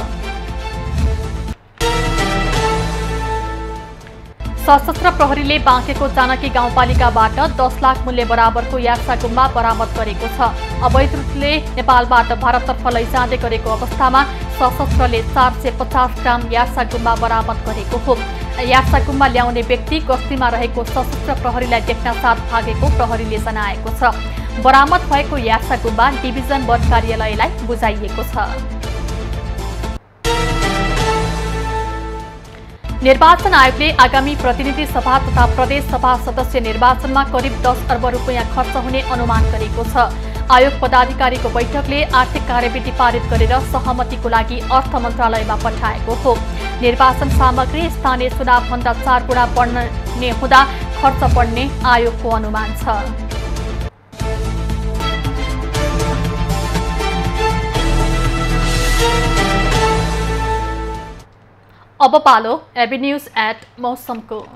S1: सशस्त्र प्रहरीले बाँकेको जानकी गाउँपालिकाबाट 10 लाख मूल्य बराबरको याक्सा गुम्बा बरामद गरेको छ। अवैध रूपले नेपालबाट भारततर्फ लैजाँदै गरेको अवस्थामा सशस्त्रले 450 ग्राम याक्सा गुम्बा बरामद गरेको हो। याक्सा गुम्बा ल्याउने व्यक्ति गस्तीमा रहेको सशस्त्र प्रहरीलाई देख्न साथ भागेको प्रहरीले जनाएको छ। बरामद भएको याक्सा गुम्बा डिभिजन 1 कार्यालयलाई बुझाइएको छ। निर्वाचन आयोगले आगामी प्रतिनिधि सभा तथा प्रदेश सभा सदस्य निर्वाचनमा करिब 10 अर्ब रुपियाँ खर्च हुने अनुमान गरेको छ। आयोग पदाधिकारीको बैठकले आर्थिक कार्यविधि पारित गरेर सहमतिको लागि अर्थ मन्त्रालयमा पठाएको हो। निर्वाचन सामग्री स्थानीय चुनावभन्दा 4 गुणा बढ्ने हुँदा खर्च बढ्ने आयोगको अनुमान छ। अब पालो एबी न्यूज एट मौसमको।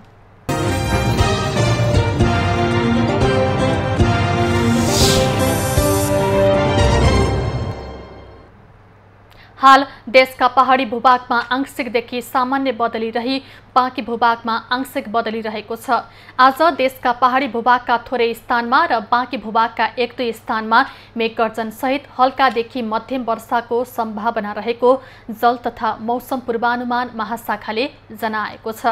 S1: हाल देशका पहाडी भूभागमा आंशिकदेखि सामान्य बदली रही बाँकी भूभागमा आंशिक बदली रहेको छ। आज देशका पहाडी भूभागका थोरै स्थानमा र बाँकी भूभागका 1-2 स्थानमा मेघगर्जन सहित हल्कादेखि मध्यम वर्षाको सम्भावना रहेको जल तथा मौसम पूर्वानुमान महाशाखाले जनाएको छ।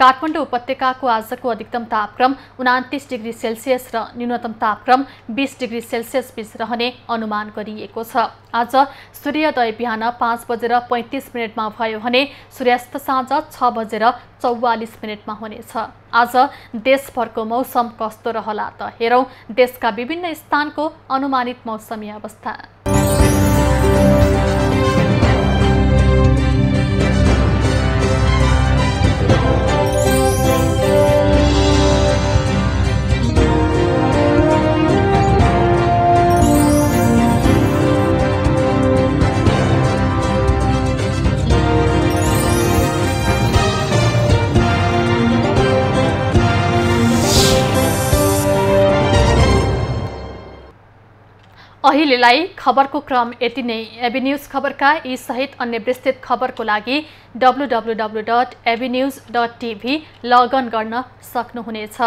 S1: काठमाडौँ उपत्यकाको आजको अधिकतम तापक्रम 29 डिग्री सेल्सियस र न्यूनतम तापक्रम 20 डिग्री सेल्सियस बीच रहने अनुमान गरिएको छ। आज सूर्योदय बिहान 5:35 भयो भने सूर्यास्त साँझ 6:44 हुनेछ। आज देशभरको मौसम कस्तो रहला त हेरौं देशका विभिन्न स्थानको अनुमानित मौसमी अवस्था। अहिलेलाई खबरको क्रम यति नै। एबी न्यूज खबरका यी सहित अन्य विस्तृत खबरको लागि www.abnews.tv लगइन गर्न सक्नुहुनेछ।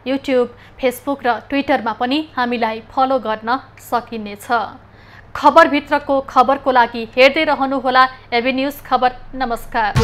S1: युट्युब, फेसबुक र ट्विटरमा पनि हामीलाई फलो गर्न सकिनेछ। खबरभित्रको खबरको लागि हेर्दै रहनुहोला एबी न्यूज खबर। नमस्कार।